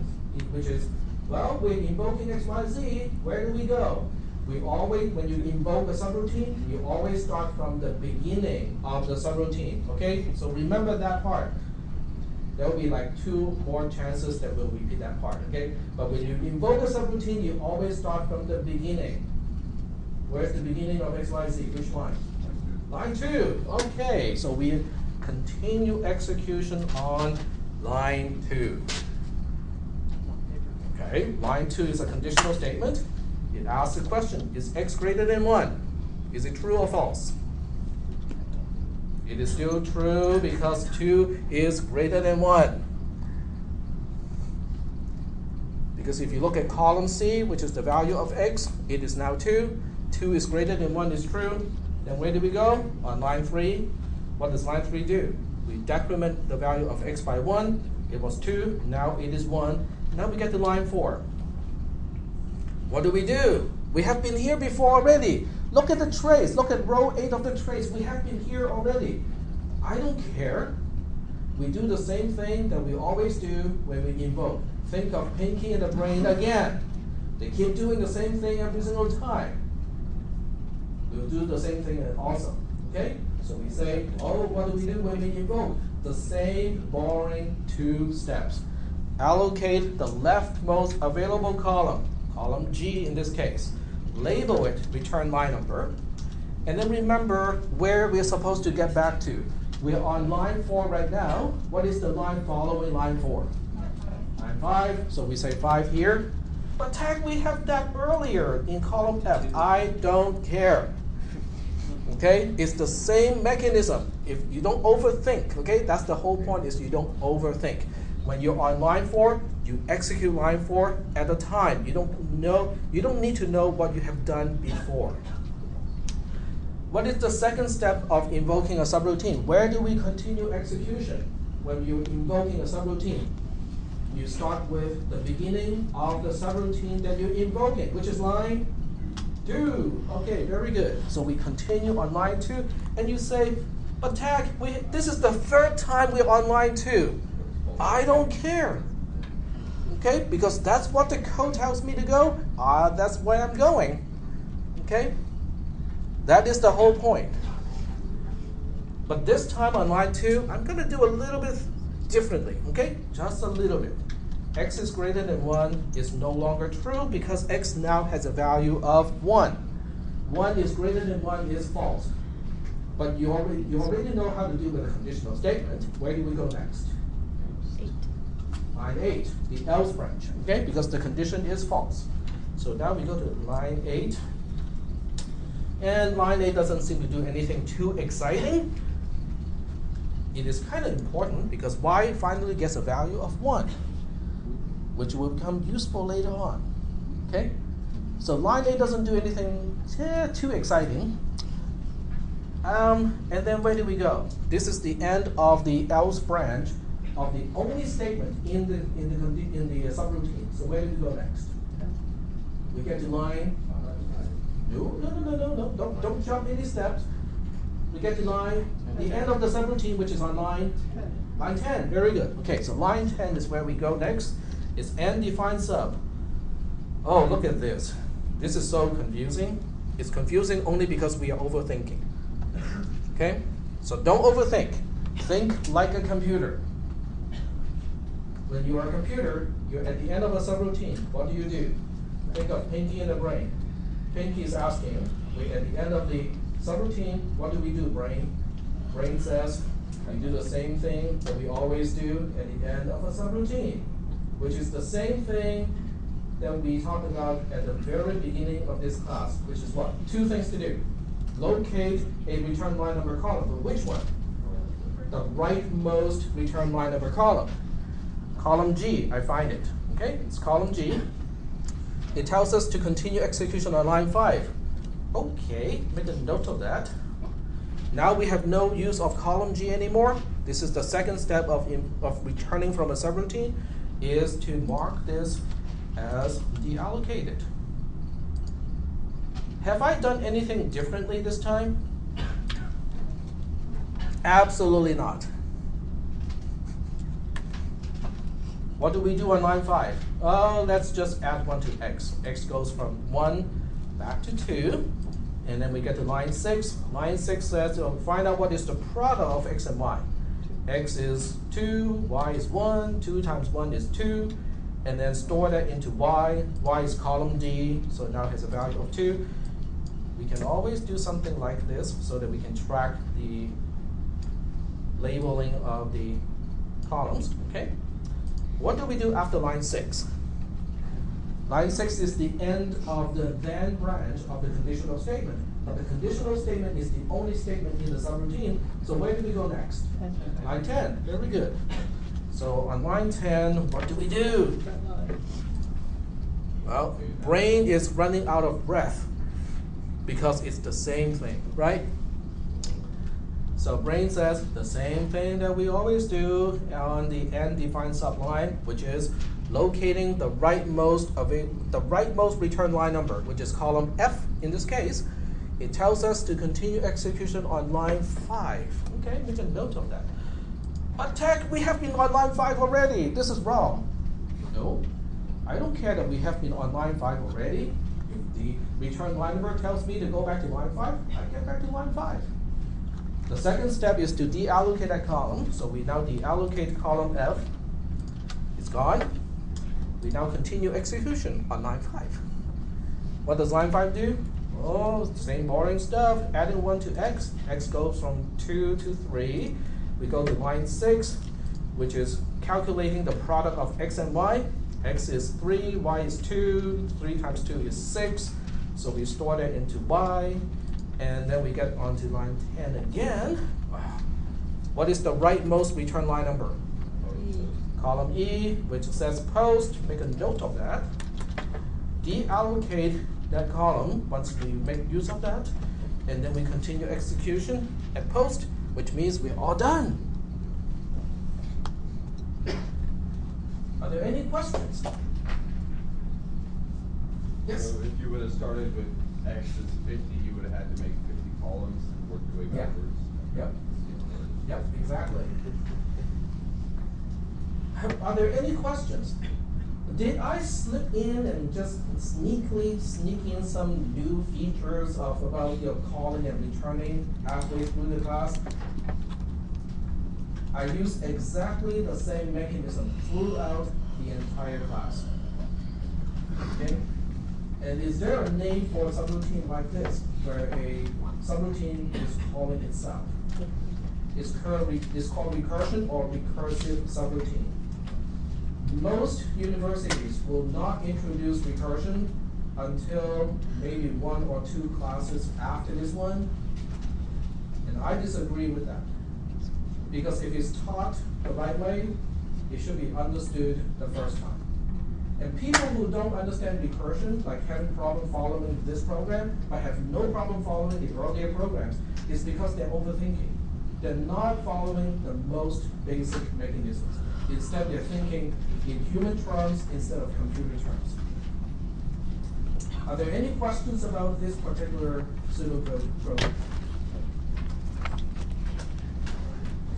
which is, well, we're invoking XYZ, where do we go? We always, when you invoke a subroutine, you always start from the beginning of the subroutine, okay? So remember that part. There will be like 2 more chances that we'll repeat that part, okay? But when you invoke a subroutine, you always start from the beginning. Where's the beginning of XYZ? Which one? Line 2. Okay, so we continue execution on line 2. Okay, line 2 is a conditional statement. It asks the question, is x greater than 1? Is it true or false? It is still true because 2 is greater than 1. Because if you look at column C, which is the value of x, it is now 2. 2 is greater than 1 is true. Then where do we go? On line 3. What does line 3 do? We decrement the value of x by 1. It was 2, now it is 1. Now we get to line 4. What do? We have been here before already. Look at the trace. Look at row 8 of the trace. We have been here already. I don't care. We do the same thing that we always do when we invoke. Think of Pinky and the Brain again. They keep doing the same thing every single time. We'll do the same thing also. Okay? So we say, oh, what do we do when we invoke? The same boring 2 steps. Allocate the leftmost available column, column G in this case. Label it return line number. And then remember where we're supposed to get back to. We're on line 4 right now. What is the line following line 4? Line 5. So we say 5 here. But tag, we have that earlier in column F. I don't care. Okay? It's the same mechanism. If you don't overthink, okay? That's the whole point, is you don't overthink. When you're on line 4, you execute line 4 at a time. You don't need to know what you have done before. What is the second step of invoking a subroutine? Where do we continue execution when you're invoking a subroutine? You start with the beginning of the subroutine that you're invoking, which is line 2. Okay, very good. So we continue on line 2, and you say, but tag, this is the 3rd time we're on line 2. I don't care. Okay, because that's what the code tells me to go. That's where I'm going. Okay? That is the whole point. But this time on line 2, I'm going to do a little bit differently. Okay? Just a little bit. X is greater than 1 is no longer true because x now has a value of 1. 1 is greater than 1 is false. But you already know how to do with a conditional statement. Where do we go next? 8. Line 8, the else branch, okay? Because the condition is false. So now we go to line 8. And line 8 doesn't seem to do anything too exciting. It is kind of important because y finally gets a value of 1, which will become useful later on, okay? So line 8 doesn't do anything too exciting. And then where do we go? This is the end of the else branch of the only statement in the subroutine. So where do we go next? We get to line. No. Don't jump any steps. We get to line, the end of the subroutine, which is on line 10. Very good. Okay, so line 10 is where we go next. It's n defined sub. Oh, look at this. This is so confusing. It's confusing only because we are overthinking. Okay? So don't overthink. Think like a computer. When you are a computer, you're at the end of a subroutine. What do? Think of Pinky and the Brain. Pinky is asking, we're at the end of the subroutine, what do, Brain? Brain says, we do the same thing that we always do at the end of a subroutine, which is the same thing that we talked about at the very beginning of this class, which is what? 2 things to do. Locate a return line number column. But which one? The rightmost return line number column. Column G, I find it. Okay, it's column G. It tells us to continue execution on line 5. Okay, make a note of that. Now we have no use of column G anymore. This is the second step of returning from a subroutine, is to mark this as deallocated. Have I done anything differently this time? Absolutely not. What do we do on line 5? Let's just add 1 to x. X goes from 1 back to 2. And then we get to line 6. Line 6 says, find out what is the product of x and y. X is 2, y is 1, 2 times 1 is 2. And then store that into y. Y is column D, so it now has a value of 2. we can always do something like this so that we can track the labeling of the columns, okay? What do we do after line 6? Line 6 is the end of the then branch of the conditional statement. But the conditional statement is the only statement in the subroutine, so where do we go next? Line 10, very good. So on line 10, what do we do? Well, brain is running out of breath because it's the same thing, right? So brain says the same thing that we always do on the n-defined subline, which is locating the rightmost return line number, which is column F in this case. It tells us to continue execution on line 5. Okay, make a note of that. But Tech, we have been on line 5 already. This is wrong. No, I don't care that we have been on line 5 already. If the return line number tells me to go back to line 5, I get back to line 5. The second step is to deallocate that column. So we now deallocate column F. It's gone. We now continue execution on line 5. What does line 5 do? Oh, same boring stuff. Adding 1 to x. X goes from 2 to 3. We go to line 6, which is calculating the product of x and y. X is 3, y is 2. 3 times 2 is 6. So we store that into y. And then we get onto line 10 again. What is the rightmost return line number? Column E, which says post. Make a note of that. Deallocate that column once we make use of that. And then we continue execution at post, which means we're all done. Are there any questions? Yes? So if you would have started with x is 50, you would have had to make 50 columns and work your way Yeah. backwards. Yep. Yep, exactly. Are there any questions? Did I slip in and just sneakily sneak in some new features of about your calling and returning halfway through the class? I used exactly the same mechanism throughout the entire class. Okay? And is there a name for a subroutine like this, where a subroutine is calling itself? It's called recursion or recursive subroutine. Most universities will not introduce recursion until maybe 1 or 2 classes after this one. And I disagree with that. Because if it's taught the right way, it should be understood the first time. And people who don't understand recursion, like having problem following this program, but have no problem following the earlier programs, is because they're overthinking. They're not following the most basic mechanisms. Instead, they're thinking in human terms instead of computer terms. Are there any questions about this particular pseudocode program?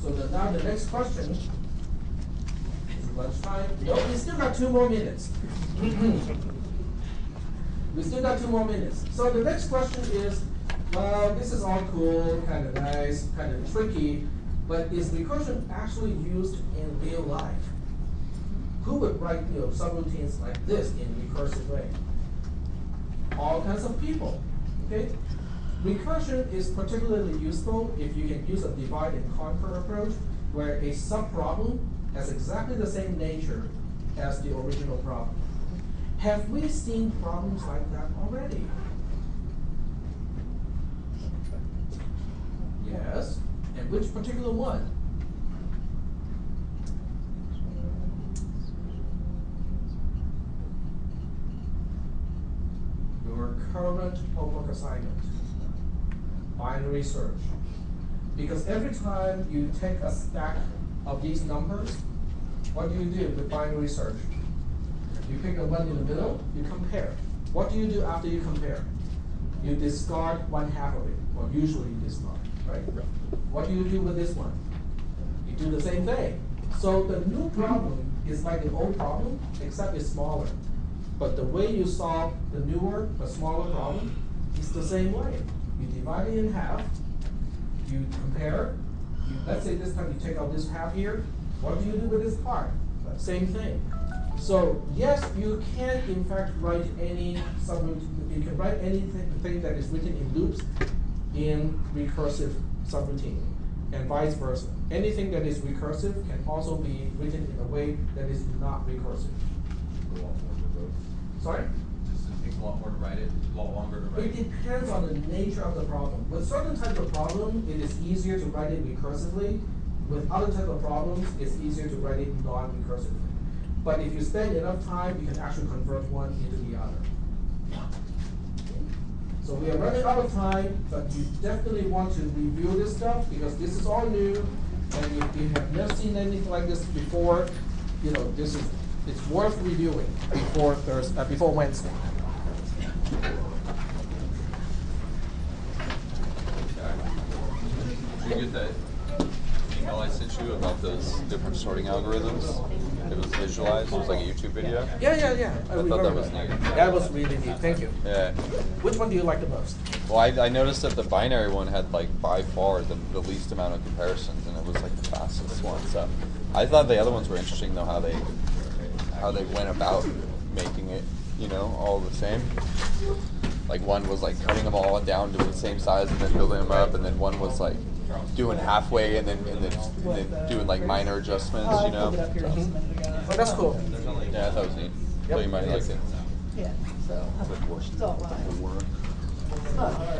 So now the next question is lunchtime. No, we still got 2 more minutes. We still got 2 more minutes. So the next question is, well, this is all cool, kind of nice, kind of tricky, but is recursion actually used in real life? Who would write subroutines like this in a recursive way? All kinds of people. Okay? Recursion is particularly useful if you can use a divide and conquer approach, where a subproblem has exactly the same nature as the original problem. Have we seen problems like that already? Yes. And which particular one? Your current homework assignment. Binary search. Because every time you take a stack of these numbers, what do you do with binary search? You pick the one in the middle, you compare. What do you do after you compare? You discard 1/2 of it, or usually you discard, right? What do you do with this one? You do the same thing. So the new problem is like an old problem, except it's smaller. But the way you solve the newer but smaller problem is the same way. You divide it in half, you compare, let's say this time you take out this half here, what do you do with this part? Same thing. So yes, you can in fact write any subroutine, can write anything that is written in loops in recursive subroutine, and vice versa. Anything that is recursive can also be written in a way that is not recursive. A lot more to vote. Sorry? Just it takes a lot more to write it, a lot longer to write It depends on the nature of the problem. With certain types of problem, it is easier to write it recursively. With other types of problems, it's easier to write it non-recursively. But if you spend enough time, you can actually convert one into the other. So we are running out of time, but you definitely want to review this stuff because this is all new, and if you have never seen anything like this before, you know, it's worth reviewing before before Wednesday. Did you get that email I sent you about those different sorting algorithms? It was visualized. It was like a YouTube video. Yeah. I thought that was neat. That was really neat. Thank you. Yeah. Which one do you like the most? Well, I noticed that the binary one had like by far the least amount of comparisons, and it was like the fastest one. So I thought the other ones were interesting though, how they went about making it, you know, all the same. Like one was like cutting them all down to the same size and then building them up, and then one was like doing halfway and then doing like minor adjustments, you know. Oh, that's cool. Yeah, I thought it was neat. Yep. Thought you might like it. Yeah, so, it's all live. Work.